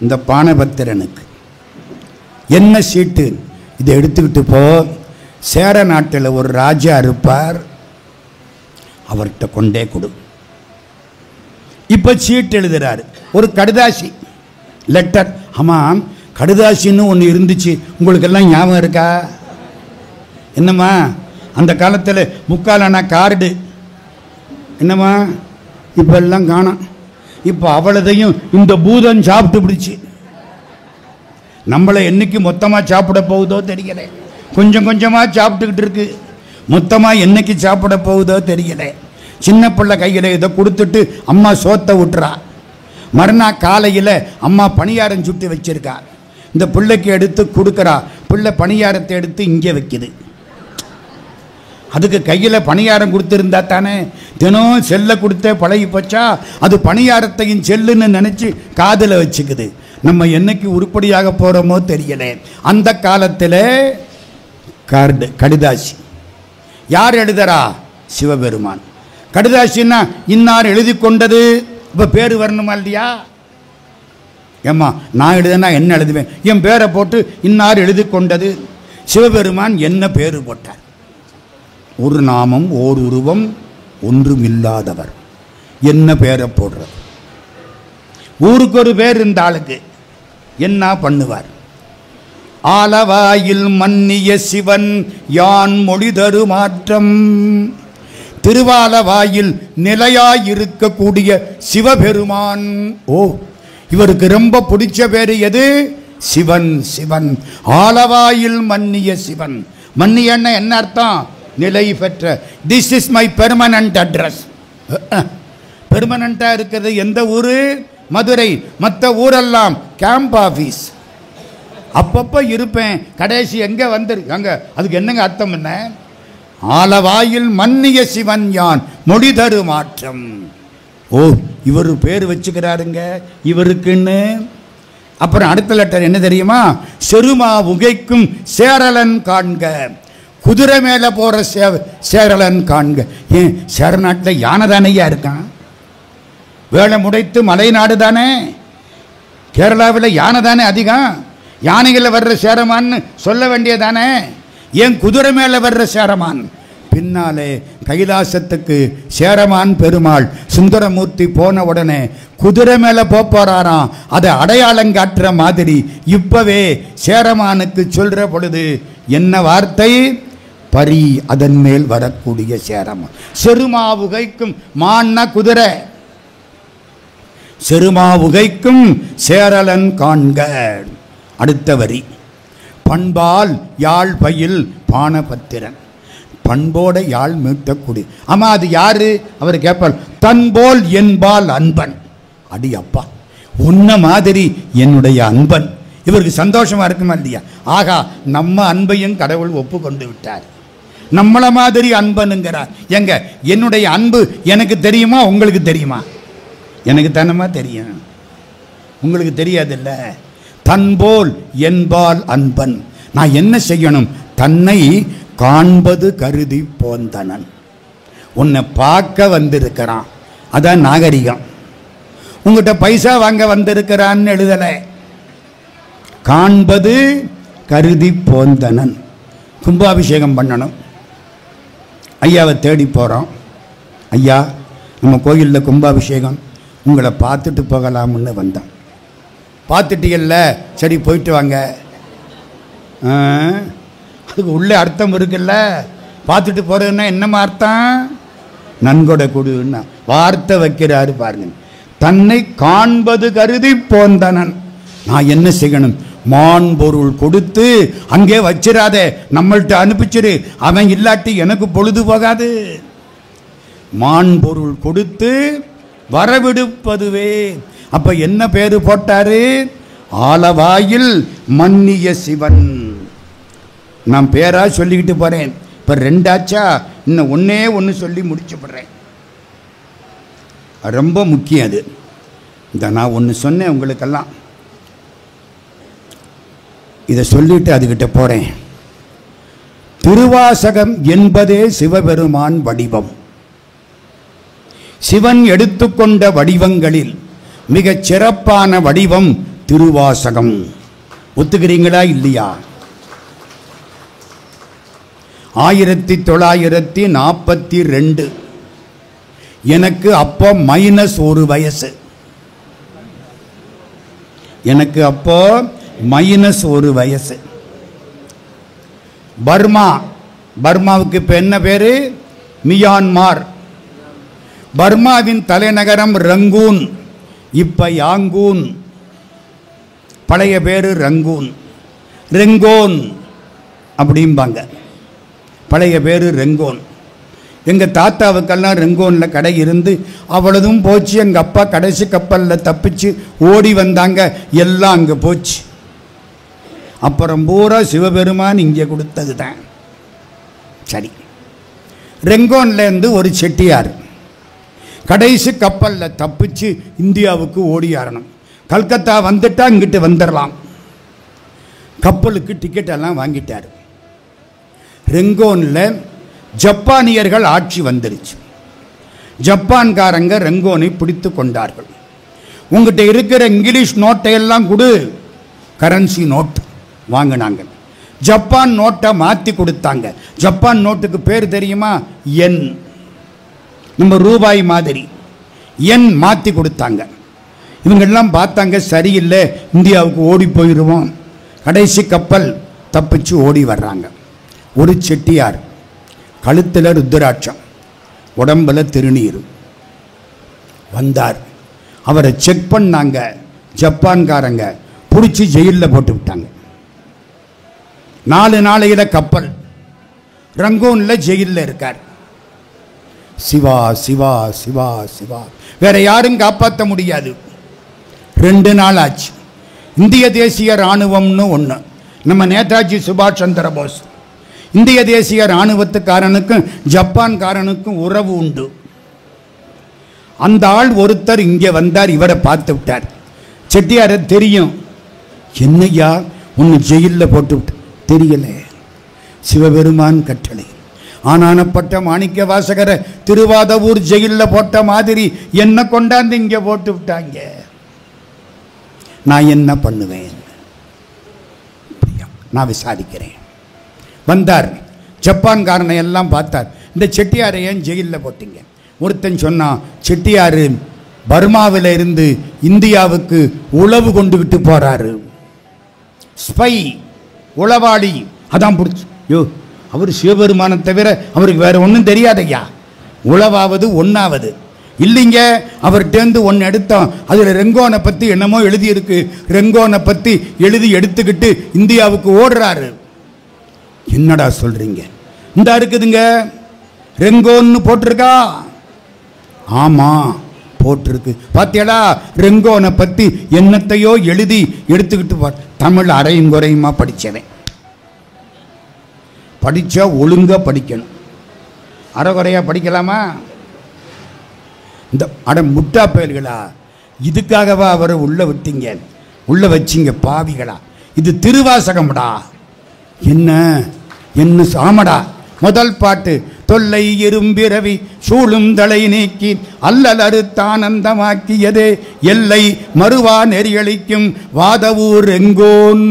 இந்த பானபத்திரனுக்கு. என்ன சீட்டு? இதை எடுத்துக்கிட்டு போ, சேர நாட்டில் ஒரு ராஜா இருப்பார், அவர்கிட்ட கொண்டே கொடு. இப்போ சீட்டு எழுதுறாரு, ஒரு கடுதாசி லெட்டர். ஆமாம், கடுதாசின்னு ஒன்று இருந்துச்சு, உங்களுக்கெல்லாம் ஞாபகம் இருக்கா? என்னம்மா அந்த காலத்தில் முக்காலான கார்டு என்னம்மா, இப்போ எல்லாம் காணோம். இப்போ அவ்வளோதையும் இந்த பூதம் சாப்பிட்டு பிடிச்சி நம்மளை என்னைக்கு மொத்தமாக சாப்பிட போகுதோ தெரியலை. கொஞ்சம் கொஞ்சமாக சாப்பிட்டுக்கிட்டு இருக்கு, மொத்தமாக என்னைக்கு சாப்பிட போகுதோ தெரியலை. சின்ன பிள்ளை கையில் இதை கொடுத்துட்டு அம்மா சோத்தை விட்டுறா. மறுநாள் காலையில் அம்மா பணியாரம் சுட்டு வச்சிருக்கா, இந்த பிள்ளைக்கு எடுத்து கொடுக்குறா. பிள்ளை பணியாரத்தை எடுத்து இங்கே வைக்குது. அதுக்கு கையில் பணியாரம் கொடுத்துருந்தா தானே, தினம் செல்லை கொடுத்தே பழகி போச்சா, அது பணியாரத்தையும் செல்லுன்னு நினச்சி காதில் வச்சுக்குது. நம்ம என்னைக்கு உருப்படியாக போகிறோமோ தெரியல. அந்த காலத்தில் கார்டு கடுதாசி யார் எழுதுறா? சிவபெருமான். கடுதாசின்னா இன்னார் எழுதி கொண்டது, இப்போ பேர் வரணுமா இல்லையா? ஏம்மா நான் எழுதுனா என்ன எழுதுவேன்? என் பேரை போட்டு இன்னார் எழுதி கொண்டது. சிவபெருமான் என்ன பேர் போட்டார்? ஒரு நாமம் ஓர் உருவம் ஒன்றுமில்லாதவர். என்ன பேரை போடுறது? ஊருக்கு ஒரு பேர் இந்த ஆளுக்கு என்ன பண்ணுவார்? ஆலவாயில் மன்னிய சிவன் யான் மொழி தரு மாற்றம். திருவாலவாயில் நிலையாயிருக்கக்கூடிய சிவபெருமான். ஓ, இவருக்கு ரொம்ப பிடிச்ச பேரு எது? சிவன். சிவன் ஆலவாயில் மன்னிய சிவன். மன்னியன்னா என்ன அர்த்தம்? நிலை பெற்ற. This is my permanent address. பெர்மனண்டா இருக்கிறது எந்த ஊரு? மதுரை. மற்ற ஊரெல்லாம் கேம்ப் ஆஃபீஸ். அப்பப்போ இருப்பேன், கடைசி எங்கே வந்துருக்கு அங்கே. அதுக்கு என்னங்க அர்த்தம்? என்ன? ஆலவாயில் மன்னிய சிவன் யான் மொழி தரு மாற்றம். ஓ, இவர் பேர் வச்சுக்கிறாருங்க இவருக்குன்னு. அப்புறம் அடுத்த லெட்டர் என்ன தெரியுமா? செருமா உகைக்கும் சேரலன் காண்க. குதிரை மேலே போகிற சேரலன் காண்க. ஏன் சேரநாட்டில் யானை தானையா இருக்கான்? வேலை முடைத்து மலைநாடு தானே, கேரளாவில் யானை தானே அதிகம். யானைகளில் வர்ற சேரமான்னு சொல்ல வேண்டியதானே, ஏன் குதிரை மேலே வர்ற சேரமான்? பின்னாலே கைலாசத்துக்கு சேரமான் பெருமாள் சுந்தரமூர்த்தி போன உடனே குதிரை மேலே போறாராம். அதை அடையாளம் காட்டுற மாதிரி இப்பவே சேரமானுக்கு சொல்ற பொழுது என்ன வார்த்தை? பரி, அதன் மேல் வரக்கூடிய சேரமான். செருமாவுகைக்கும், மான்னா குதிரை, செருமாவுகைக்கும் சேரலன் காண்க. அடுத்த வரி, பண்பால் யாழ் பயில் பானபத்திரன். பண்போட யாழ் மீட்டக்கூடிய. ஆமா, அது யாரு? அவர் கேட்பார், தன்போல் என்பால் அன்பன். அடி அப்பா, உன்ன மாதிரி என்னுடைய அன்பன். இவருக்கு சந்தோஷமா இருக்குமா இல்லையா? ஆகா, நம்ம அன்பையும் கடவுள் ஒப்புக்கொண்டு விட்டார். நம்மள மாதிரி அன்பனுங்கிறார். எங்க என்னுடைய அன்பு எனக்கு தெரியுமா? உங்களுக்கு தெரியுமா? எனக்கு தானமா தெரியும், உங்களுக்கு தெரியாதுல்ல. தன்போல் என்பால் அன்பன். நான் என்ன செய்யணும்? தன்னை காண்பது கருதி போந்தனன். உன்னை பார்க்க வந்திருக்கிறான், அதான் நாகரிகம். உங்ககிட்ட பைசா வாங்க வந்திருக்கிறான்னு எழுதல. காண்பது கருதி போந்தனன். கும்பாபிஷேகம் பண்ணணும். ஐயாவை தேடி போகிறோம். ஐயா, நம்ம கோயிலில் கும்பாபிஷேகம், உங்களை பார்த்துட்டு போகலாம்னு வந்தோம். பார்த்துட்டீங்கல்ல, சரி போயிட்டு வாங்க. அதுக்கு உள்ளே அர்த்தம் இருக்குல்ல. பார்த்துட்டு போகிறதுன்னா என்னமா அர்த்தம்? நன்கொடை கொடுன்னா வார்த்தை வைக்கிறாரு பாருங்க. தன்னை காண்பது கருதி போந்தனன். நான் என்ன செய்யணும்? மான் பொருள் கொடுத்து அங்கே வச்சிடாதே, நம்மள்கிட்ட அனுப்பிச்சிரு. அவன் இல்லாட்டி எனக்கு பொழுது போகாது. மான் பொருள் கொடுத்து வரவிடுப்பதுவே. அப்ப என்ன பேரு போட்டாரு? ஆலவாயில் மன்னிய சிவன். நான் பேரா சொல்லிக்கிட்டு போறேன். இப்ப ரெண்டாச்சா, இன்னும் ஒன்னே ஒன்று சொல்லி முடிச்சு போடுறேன். ரொம்ப முக்கியம் அது. இந்த நான் ஒன்று சொன்னேன் உங்களுக்கெல்லாம், இதை சொல்லிட்டு அதுகிட்ட போறேன். திருவாசகம் என்பதே சிவபெருமான் வடிவம். சிவன் எடுத்துக்கொண்ட வடிவங்களில் மிகச் சிறப்பான வடிவம் திருவாசகம். ஒத்துக்கிறீங்களா இல்லையா? 1942 எனக்கு அப்போ -1 வயசு. எனக்கு அப்போ -1 வயசு. பர்மாவுக்கு இப்போ என்ன பேரு? மியான்மார். பர்மாவின் தலைநகரம் ரங்கூன், இப்ப யாங்கூன். பழைய பேரு ரங்கூன், ரெங்கோன் அப்படிம்பாங்க. பழைய பேரு ரெங்கோன். எங்கள் தாத்தாவுக்கெல்லாம் ரெங்கோனில் கடை இருந்து அவ்வளவும் போச்சு. எங்கள் அப்பா கடைசி கப்பலில் தப்பிச்சு ஓடி வந்தாங்க, எல்லாம் அங்கே போச்சு. அப்புறம் பூரா சிவபெருமான் இங்கே கொடுத்தது தான். சரி, ரெங்கோன்லேருந்து ஒரு செட்டியார் கடைசி கப்பலில் தப்பிச்சு இந்தியாவுக்கு ஓடியாரணும். கல்கத்தா வந்துட்டா இங்கிட்டு வந்துடலாம். கப்பலுக்கு டிக்கெட் எல்லாம் வாங்கிட்டார். ரெங்கோனில் ஜப்பானியர்கள் ஆட்சி வந்துருச்சு. ஜப்பான்காரங்க ரெங்கோனை பிடித்து கொண்டார்கள். உங்ககிட்ட இருக்கிற இங்கிலீஷ் நோட்டை எல்லாம் கொடு, கரன்சி நோட் வாங்கினாங்க. ஜப்பான் நோட்டை மாற்றி கொடுத்தாங்க. ஜப்பான் நோட்டுக்கு பேர் தெரியுமா? என். நம்ம ரூபாய் மாதிரி என் மாற்றி கொடுத்தாங்க. இவங்கெல்லாம் பார்த்தாங்க, சரியில்லை, இந்தியாவுக்கு ஓடி போயிடுவோம். கடைசி கப்பல் தப்பிச்சு ஓடி வர்றாங்க. ஒரு செட்டியார், கழுத்தில் ருத்ராட்சம், உடம்புல திருநீர் வந்தார். அவரை செக் பண்ணாங்க. ஜப்பான்காரங்க பிடிச்சி ஜெயிலில் போட்டு விட்டாங்க. 4 நாளையில கப்பல். ரங்கூனில் ஜெயிலில் இருக்கார். சிவா சிவா சிவா சிவா, வேற யாரும் காப்பாற்ற முடியாது. 2 நாள் ஆச்சு. இந்திய தேசிய இராணுவம்னு ஒன்று, நம்ம நேதாஜி சுபாஷ் சந்திர போஸ். இந்திய தேசிய இராணுவத்துக்காரனுக்கும் ஜப்பான்காரனுக்கும் உறவு உண்டு. அந்த ஆள் ஒருத்தர் இங்கே வந்தார். இவரை பார்த்து விட்டார். செட்டியாரை தெரியும், என்னையா உன்னை ஜெயிலில் போட்டு விட்டு தெரியல. சிவபெருமான் கட்டளை. ஆனானப்பட்ட மாணிக்க வாசகரை திருவாதவூர் ஜெயிலில் போட்ட மாதிரி என்ன கொண்டாந்து இங்கே போட்டு விட்டாங்க. நான் என்ன பண்ணுவேன்? நான் விசாரிக்கிறேன். வந்தார், ஜப்பான்காரனை எல்லாம் பார்த்தார். இந்த செட்டியாரை ஏன் ஜெயிலில் போட்டீங்க? ஒருத்தன் சொன்னான், செட்டியார் பர்மாவில் இருந்து இந்தியாவுக்கு உளவு கொண்டுகிட்டு போறாரு, ஸ்பை, உளவாளி, அதான் பிடிச்சி. யோ, அவர் சிவபெருமானை தவிர அவருக்கு வேற ஒன்றும் தெரியாதையா. உளவாவது ஒன்றாவது இல்லைங்க. அவர்கிட்டேருந்து ஒன்று எடுத்தோம், அதில் ரெங்கோனை பற்றி என்னமோ எழுதியிருக்கு. ரெங்கோனை பற்றி எழுதி எடுத்துக்கிட்டு இந்தியாவுக்கு ஓடுறாரு. என்னடா சொல்கிறீங்க? இந்த இருக்குதுங்க, ரெங்கோன்னு போட்டிருக்கா. ஆமாம் போட்டிருக்கு. பார்த்தீங்களா? ரெங்கோனை பற்றி என்னத்தையோ எழுதி எடுத்துக்கிட்டு போ. தமிழ் அரையும் குறையுமா படித்தவன். படித்தா ஒழுங்காக படிக்கணும். அரைகுறையாக படிக்கலாமா? இந்த முட்டா பயல்களா, இதுக்காகவா அவரை உள்ள விட்டீங்க? உள்ள வச்சிங்க பாவிகளா. இது திருவாசகம்டா. என்ன என்ன சாமடா. முதல் பாட்டு, தொல்லை இரும்பிரவி சூழும் தலை நீக்கி அல்லல் அறுத்தானந்தமாக்கியதே எல்லை மறுவா நெறியளிக்கும் வாதவூர் ரெங்கோன்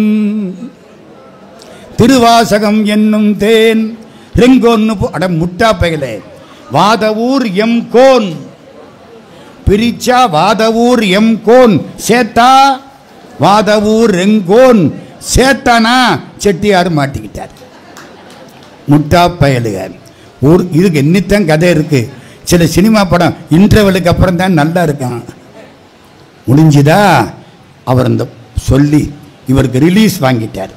திருவாசகம் என்னும் தேன். ரெங்கோன்னு முட்டா பயலே. வாதவூர் எம் கோன் பிரிச்சா வாதவூர் எம் கோன் சேத்தா வாதவூர் ரெங்கோன் சேத்தானா செட்டியார் மாட்டிக்கிட்டார். முட்டா பயலுக. ஒரு இதுக்கு என்னத்தான் கதை இருக்கு. சில சினிமா படம் இன்டர்வலுக்கு அப்புறம் தான் நல்லா இருக்கான். முடிஞ்சுதா? அவர் அந்த சொல்லி இவருக்கு ரிலீஸ் வாங்கிட்டார்.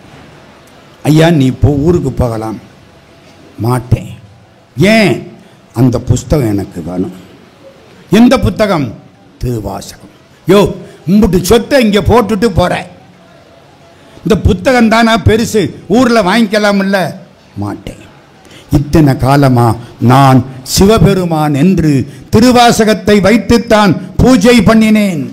ஐயா நீ ஊருக்கு போகலாம். மாட்டேன். ஏன்? அந்த புஸ்தகம் எனக்கு வேணும். எந்த புத்தகம்? திருவாசகம். யோ, உம்பிட்டு சொத்தை இங்கே போட்டுட்டு போகிறேன். இந்த புத்தகம் தானா பெருசு, ஊரில் வாங்கிக்கலாம்ல. மாட்டேன். இத்தனை காலமா நான் சிவபெருமான் என்று திருவாசகத்தை வைத்துத்தான் பூஜை பண்ணினேன்.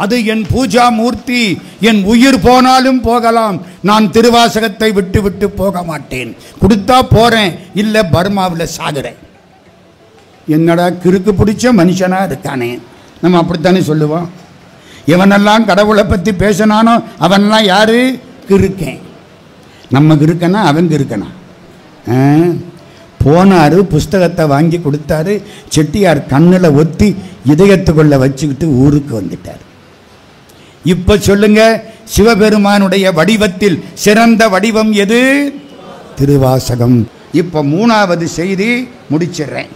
அது என் பூஜா மூர்த்தி. என் உயிர் போனாலும் போகலாம், நான் திருவாசகத்தை விட்டு விட்டு போக மாட்டேன். கொடுத்தா போறேன், இல்லை பர்மாவில் சாகுறேன். என்னடா கிறுக்கு பிடிச்ச மனுஷனா இருக்கானே. நம்ம அப்படித்தானே சொல்லுவோம். இவனெல்லாம் கடவுளை பற்றி பேசினானோ அவனெல்லாம் யாரு? கிறுக்கேன். நம்ம கிறுக்கனா அவன் கிறுக்கனா? போனாரு, புஸ்தகத்தை வாங்கி கொடுத்தாரு. செட்டியார் கண்ணில் ஒத்தி இதயத்துக்குள்ள வச்சுக்கிட்டு ஊருக்கு வந்துட்டார். இப்ப சொல்லுங்க, சிவபெருமானுடைய வடிவத்தில் சிறந்த வடிவம் எது? திருவாசகம். இப்ப மூணாவது செய்தி முடிச்சிடுறேன்.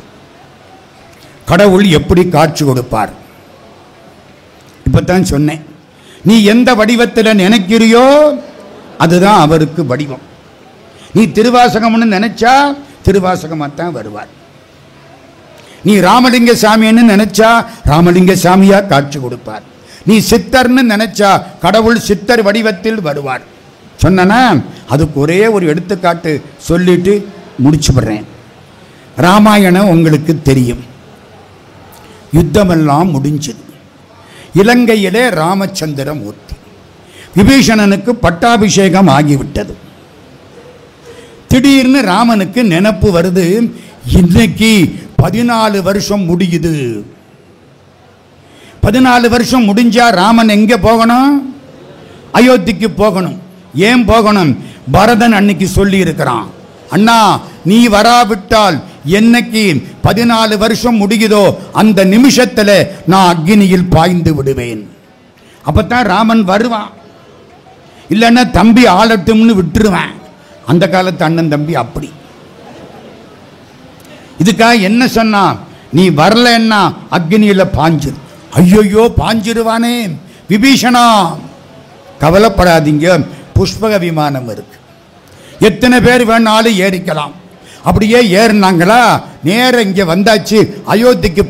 கடவுள் எப்படி காட்சி கொடுப்பார்? இப்பத்தான் சொன்னேன். நீ எந்த வடிவத்தில் நினைக்கிறியோ அதுதான் அவருக்கு வடிவம். நீ திருவாசகம்னு நினைச்சா திருவாசகமாத்தான் வருவார். நீ ராமலிங்க சாமின்னு நினைச்சா ராமலிங்க சாமியா காட்சி கொடுப்பார். நீ சித்தர்னு நினைச்சா கடவுள் சித்தர் வடிவத்தில் வருவார். சொன்னா அதுக்கு ஒரே ஒரு எடுத்துக்காட்டு சொல்லிட்டு முடிச்சு விடுறேன். ராமாயணம் உங்களுக்கு தெரியும். யுத்தமெல்லாம் முடிஞ்சது. இலங்கையிலே ராமச்சந்திரமூர்த்தி, விபீஷணனுக்கு பட்டாபிஷேகம் ஆகிவிட்டது. திடீர்னு ராமனுக்கு நினைப்பு வருது, இன்னைக்கு 14 வருஷம் முடியுது. 14 வருஷம் முடிஞ்சா ராமன் எங்க போகணும்? அயோத்திக்கு போகணும். ஏன் போகணும்? பரதன் அன்னைக்கு சொல்லி இருக்கிறான், அண்ணா நீ வராவிட்டால் என்னைக்கு 14 வருஷம் முடியுதோ அந்த நிமிஷத்துல நான் அக்னியில் பாய்ந்து விடுவேன். அப்பத்தான் ராமன் வருவான். இல்லைன்னா தம்பி ஆளட்டும்னு விட்டுருவேன். அந்த காலத்து அண்ணன் தம்பி அப்படி. இதுக்காக என்ன சொன்னா, நீ வரலன்னா அக்னியில பாஞ்சிரு. ஐயோ பாஞ்சிருவானே விபீஷணா. கவலைப்படாதீங்க, புஷ்பக விமானம் இருக்கு, எத்தனை பேர் வேணாலும் ஏறிக்கலாம். அப்படியே ஏறினாங்களா நேர இங்கே வந்தாச்சு. அயோத்திக்கு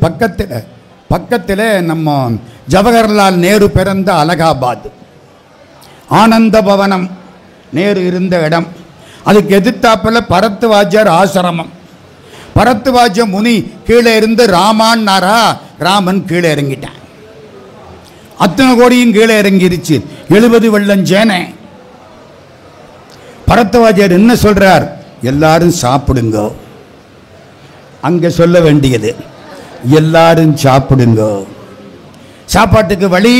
பக்கத்தில் நம்ம ஜவஹர்லால் நேரு பிறந்த அலகாபாத், ஆனந்த பவனம் நேரு இருந்த இடம். அதுக்கு எதிர்த்தாப்பில் பரத்வாஜர் ஆசிரமம். பரத்வாஜ முனி கீழே இருந்து ராமான்னாரா, ராமன் கீழே இறங்கிட்டான். அத்தனை கோடியும் கீழே இறங்கிருச்சு. 70 வெள்ளம் சேனை. பரத்வாஜர் என்ன சொல்றார்? எல்லாரும் சாப்பிடுங்க. அங்க சொல்ல வேண்டியது எல்லாரும் சாப்பிடுங்க. சாப்பாட்டுக்கு வழி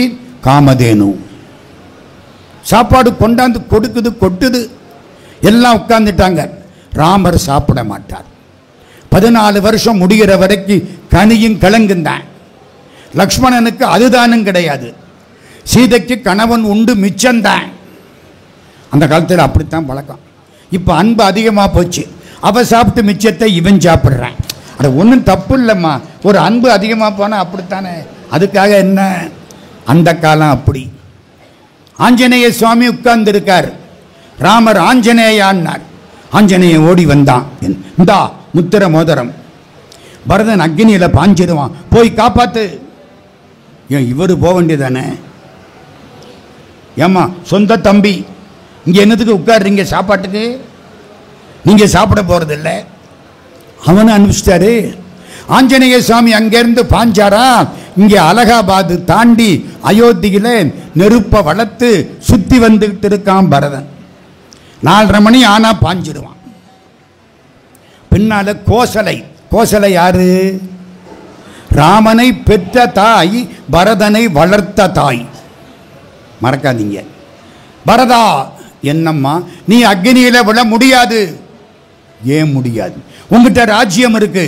காமதேனு. சாப்பாடு கொண்டாந்து கொடுக்குது, கொட்டுது. எல்லாம் உட்கார்ந்துட்டாங்க. ராமர் சாப்பிட மாட்டார். 14 வருஷம் முடிகிற வரைக்கும் கனியும் கிழங்குந்தான். லக்ஷ்மணனுக்கு அதுதானும் கிடையாது. சீதைக்கு கணவன் உண்டு மிச்சம்தான். அந்த காலத்தில் அப்படித்தான் பழக்கம். இப்போ அன்பு அதிகமாக போச்சு. அவ சாப்பிட்டு மிச்சத்தை இவன் சாப்பிட்றான். அது ஒன்றும் தப்பு இல்லைம்மா. ஒரு அன்பு அதிகமாக போனால் அப்படித்தானே. அதுக்காக என்ன? அந்த காலம் அப்படி. ஆஞ்சநேய சுவாமி உட்கார்ந்து இருக்கார். ராமர் ஆஞ்சநேயான்னார். ஆஞ்சநேயன் ஓடி வந்தான். இந்தா முத்திர மோதிரம். பரதன் அக்னியில் பாஞ்சிடுவான், போய் காப்பாத்து. ஏன் இவர் போக வேண்டியதானே? ஏம்மா சொந்த தம்பி இங்கே என்னத்துக்கு உட்காடுறீங்க? சாப்பாட்டுக்கு நீங்க சாப்பிட போறதில்லை. அவனை அனுப்பிச்சிட்டாரு. ஆஞ்சநேய சுவாமி அங்கிருந்து பாஞ்சாரா. இங்கே அலகாபாத் தாண்டி அயோத்தியில நெருப்ப வளர்த்து சுத்தி வந்துகிட்டு இருக்கான் பரதன். 4:30 மணி ஆனா பாஞ்சிடுவான். பின்னால கோசலை. கோசலை யாரு? ராமனை பெற்ற தாய், பரதனை வளர்த்த தாய். மறக்காதீங்க. பரதா, என்னம்மா நீ அக்னியில விழ முடியாது. ஏன் முடியாது? உங்ககிட்ட ராஜ்யம் இருக்கு.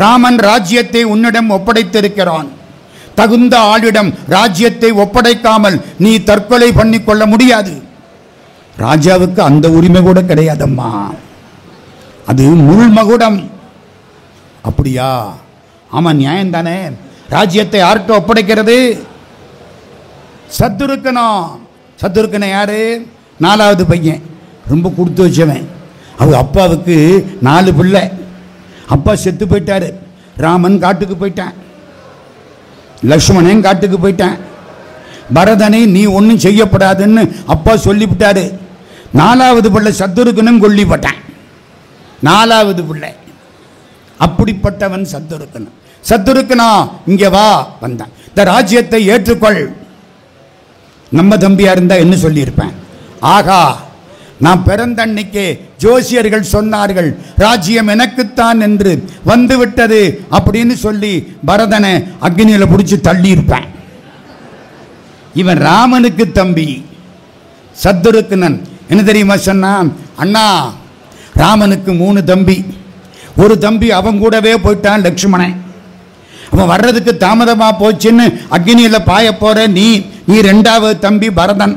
ராமன் ராஜ்யத்தை உன்னிடம் ஒப்படைத்திருக்கிறான். தகுந்த ஆளிடம் ராஜ்யத்தை ஒப்படைக்காமல் நீ தற்கொலை பண்ணி கொள்ள முடியாது. ராஜாவுக்கு அந்த உரிமை கூட கிடையாதம்மா. அது முள்மகுடம். அப்படியா? ஆமா, நியாயம் தானே. ராஜ்யத்தை யார்கிட்ட ஒப்படைக்கிறது? சத்துருக்கனா. சத்துருக்கனை யாரு? 4வது பையன். ரொம்ப கொடுத்து வச்சவன். அவங்க அப்பாவுக்கு 4 பிள்ளை. அப்பா செத்து போயிட்டாரு. ராமன் காட்டுக்கு போயிட்டான், லக்ஷ்மணன் காட்டுக்கு போயிட்டான். பரதனை நீ ஒன்றும் செய்யப்படாதுன்னு அப்பா சொல்லிவிட்டாரு. 4வது பிள்ளை சத்துருக்கனும் கொல்லிப்பட்டான். 4வது பிள்ளை. அப்படிப்பட்டவன் சத்துருக்கன். சத்துருக்கனா இங்க வா. வந்தான். இந்த ராஜ்யத்தை ஏற்றுக்கொள். நம்ம தம்பியா இருந்தா என்ன சொல்லியிருப்பேன்? ஆகா, நான் பிறந்த அன்னைக்கே ஜோசியர்கள் சொன்னார்கள் ராஜ்யம் எனக்குத்தான் என்று வந்துவிட்டது அப்படின்னு சொல்லி பரதனை அக்னியில பிடிச்சி தள்ளி இருப்பேன். இவன் ராமனுக்கு தம்பி சத்துருக்கனன். என்ன தெரியுமா சொன்னான்? அண்ணா, ராமனுக்கு 3 தம்பி. ஒரு தம்பி அவன் கூடவே போயிட்டான், லக்ஷ்மணன். அவன் வர்றதுக்கு தாமதமா போச்சுன்னு அக்னியில பாய போற நீ 2வது தம்பி பரதன்.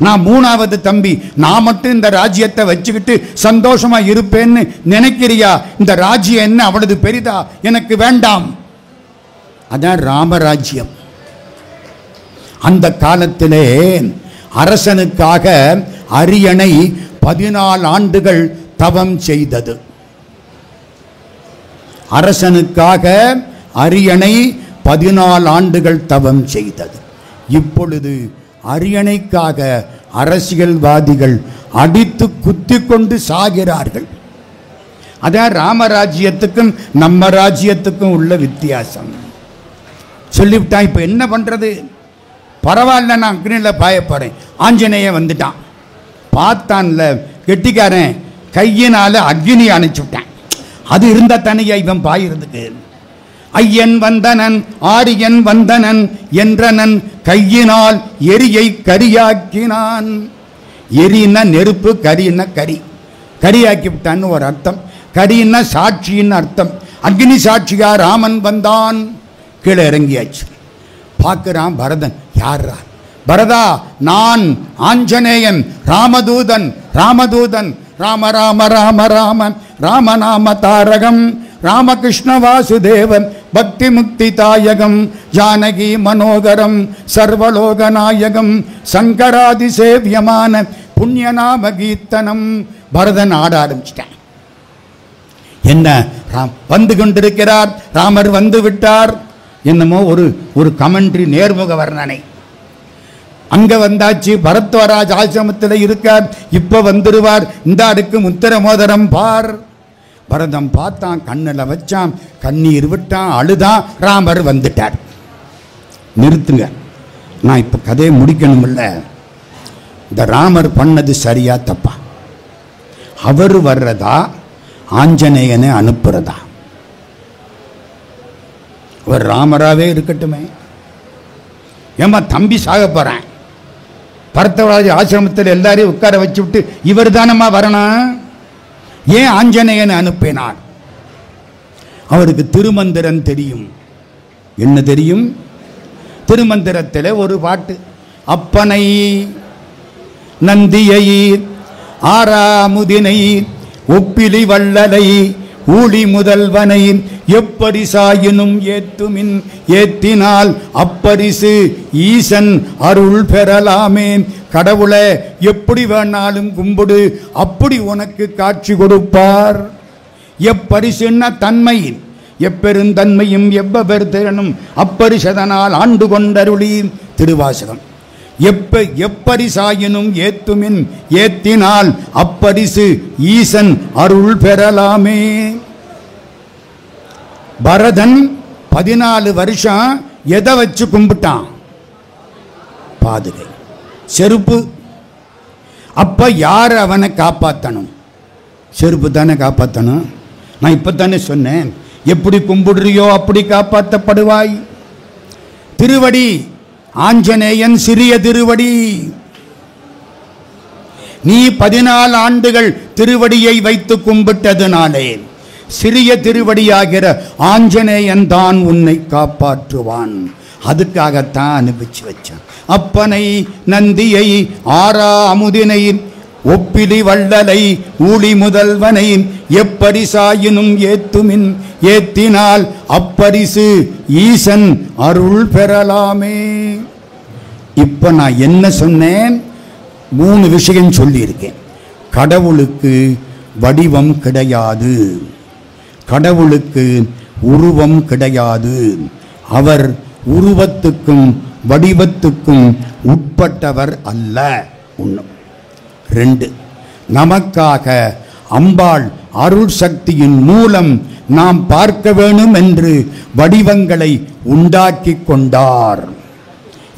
நான் 3வது தம்பி. நான் மட்டும் இந்த ராஜ்யத்தை வச்சுக்கிட்டு சந்தோஷமா இருப்பேன்னு நினைக்கிறியா? இந்த ராஜ்யம் என்ன அவ்வளவு பெரிதா? எனக்கு வேண்டாம். அதான் ராமராஜ்யம். அந்த காலத்திலே அரசனுக்காக அரியணை 14 ஆண்டுகள் தவம் செய்தது. அரசனுக்காக அரியணை 14 ஆண்டுகள் தவம் செய்தது. இப்பொழுது அரியணைக்காக அரசியல்வாதிகள் அடித்து குத்தி கொண்டு சாகிறார்கள். அதான் ராமராஜ்யத்துக்கும் நம்ம ராஜ்யத்துக்கும் உள்ள வித்தியாசம். சொல்லிவிட்டா இப்ப என்ன பண்றது? பரவாயில்ல, நான் அக்னியில் பாய போறேன். ஆஞ்சநேயன் வந்துட்டான். பார்த்தான்ல கெட்டிக்காரன், கையினால அக்னி அணைச்சுட்டான். அது இருந்தா தனியா இவன் பாயிறதுக்கு. ஐயன் வந்தனன் ஆரியன் வந்தனன் என்றனன் கையினால் எரியை கரியாக்கினான். எரின்னா நெருப்பு, கரின்னா கரி. கரியாக்கி விட்டான்னு ஒரு அர்த்தம். கரின்னா சாட்சின்னு அர்த்தம். அக்னி சாட்சியா ராமன் வந்தான். கீழே இறங்கியாச்சு. பார்க்கிறான் பரதன். யாரா? பரதா, நான் ஆஞ்சநேயன், ராமதூதன். ராமதூதன். ராம ராம ராம ராம ராமநாம தாரகம் ராமகிருஷ்ண வாசுதேவன் பக்தி முக்தி தாயகம் ஜானகி மனோகரம் சர்வலோகநாயகம் சங்கராதிசேவியமான புண்ணியநாம கீர்த்தனம். பரதன் ஆட ஆரம்பிச்சிட்டேன். என்ன வந்து கொண்டிருக்கிறார், ராமர் வந்து விட்டார். என்னமோ ஒரு கமெண்ட்ரி, நேர்முக வர்ணனை. அங்க வந்தாச்சு. பரத்வராஜ் ஆசிரமத்தில் இருக்கார். இப்ப வந்துடுவார். இந்த அடுக்கு முத்திர மோதிரம் பார். பரதம் பார்த்தான், கண்ணில் வச்சான், கண்ணீர் விட்டான், அழுதான். ராமர் வந்துட்டார். நிறுத்துங்க. நான் இப்போ கதையை முடிக்கணுமில்ல. இந்த ராமர் பண்ணது சரியா தப்பா? அவர் வர்றதா ஆஞ்சநேயனை அனுப்புறதா? அவர் ராமராகவே இருக்கட்டுமே. ஏமா தம்பி சாக போகிறேன், பரதவராஜ ஆசிரமத்தில் எல்லாரையும் உட்கார வச்சு விட்டு இவர் தானம்மா வரணும். ஏன் ஆஞ்சநேயனை அனுப்பினார்? அவருக்கு திருமந்திரம் தெரியும். என்ன தெரியும்? திருமந்திரத்தில் ஒரு பாட்டு, அப்பனை நந்தியை ஆறாமுதினை ஒப்பிலி வள்ளலை ஊழி முதல்வனை எப்பரிசாயினும் ஏத்துமின் ஏத்தினால் அப்பரிசு ஈசன் அருள் பெறலாமே. கடவுளை எப்படி வேணாலும் கும்பிடு, அப்படி உனக்கு காட்சி கொடுப்பார். எப்பரிசுன்னா தன்மை, எப்பெருந்தன்மையும் எவ்வபெரு திறனும் அப்பரிசதனால் ஆண்டு கொண்டருளி. திருவாசகம். எப்பரிசாயினும் ஏத்துமின் ஏத்தினால் அப்பரிசு ஈசன் அருள் பெறலாமே. பரதன் 14 வருஷம் எதை வச்சு கும்பிட்டான்? பாதுகை, செருப்பு. அப்ப யார் அவனை காப்பாற்றணும்? செருப்பு தானே காப்பாற்றணும். நான் இப்போ தானே சொன்னேன், எப்படி கும்பிடுறியோ அப்படி காப்பாற்றப்படுவாய். திருவடி, ஆஞ்சநேயன் சிறிய திருவடி. நீ 14 ஆண்டுகள் திருவடியை வைத்து கும்பிட்டதுனாலே சிறிய திருவடியாகிற ஆஞ்சநேயன் தான் உன்னை காப்பாற்றுவான். அதுக்காகத்தான் அனுப்பிச்சு வச்சான். அப்பனை நந்தியை ஆறா அமுதினை ஒப்பிலி வள்ளலை ஊழி முதல்வனை எப்பரிசாயினும் ஏத்துமின் ஏத்தினால் அப்பரிசு ஈசன் அருள் பெறலாமே. இப்ப நான் என்ன சொன்னேன்? 3 விஷயம் சொல்லியிருக்கேன். கடவுளுக்கு வடிவம் கிடையாது, கடவுளுக்கு உருவம் கிடையாது, அவர் உருவத்துக்கும் வடிவத்துக்கும் உட்பட்டவர் அல்ல. 1. 2, நமக்காக அம்பாள் அருள் சக்தியின் மூலம் நாம் பார்க்க வேணும் என்று வடிவங்களை உண்டாக்கி கொண்டார்.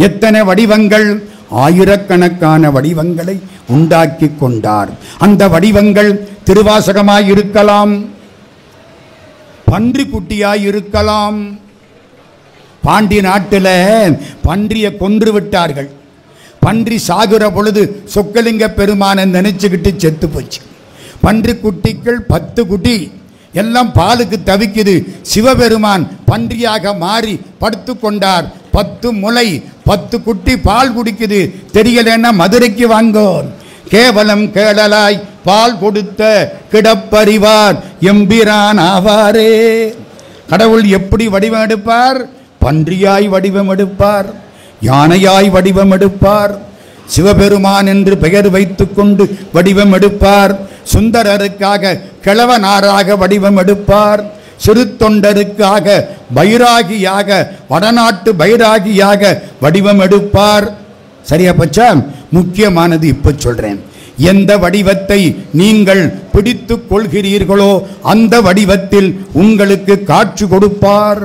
எத்தனை வடிவங்கள்? ஆயிரக்கணக்கான வடிவங்களை உண்டாக்கி கொண்டார். அந்த வடிவங்கள் திருவாசகமாய் இருக்கலாம், பன்றி குட்டியாய் இருக்கலாம். பாண்டி நாட்டில் பன்றியை கொன்று விட்டார்கள். பன்றி சாகுற பொழுது சொக்கலிங்க பெருமானை நினைச்சுக்கிட்டு செத்து போச்சு. பன்றி குட்டிகள் 10 குட்டி எல்லாம் பாலுக்கு தவிக்குது. சிவபெருமான் பன்றியாக மாறி படுத்து கொண்டார். 10 முளை 10 குட்டி பால் குடிக்குது. தெரியலன்னா மதுரைக்கு வாங்கோ. கேவலம் கேளலாய் பால் கொடுத்த கிடப்பறிவார் எம்பிரான் ஆவாரே. கடவுள் எப்படி வடிவம் எடுப்பார்? பன்றியாய் வடிவம் எடுப்பார், யானையாய் வடிவம் எடுப்பார், சிவபெருமான் என்று பெயர் வைத்துக் கொண்டு வடிவம் எடுப்பார், சுந்தரருக்காக கிழவனாராக வடிவம் எடுப்பார், சிறு தொண்டருக்காக பைராகியாக வடநாட்டு பைராகியாக வடிவம் எடுப்பார். சரியா பச்சா? முக்கியமானது இப்ப சொல்றேன். எந்த வடிவத்தை நீங்கள் பிடித்துக் கொள்கிறீர்களோ அந்த வடிவத்தில் உங்களுக்கு காட்சி கொடுப்பார்.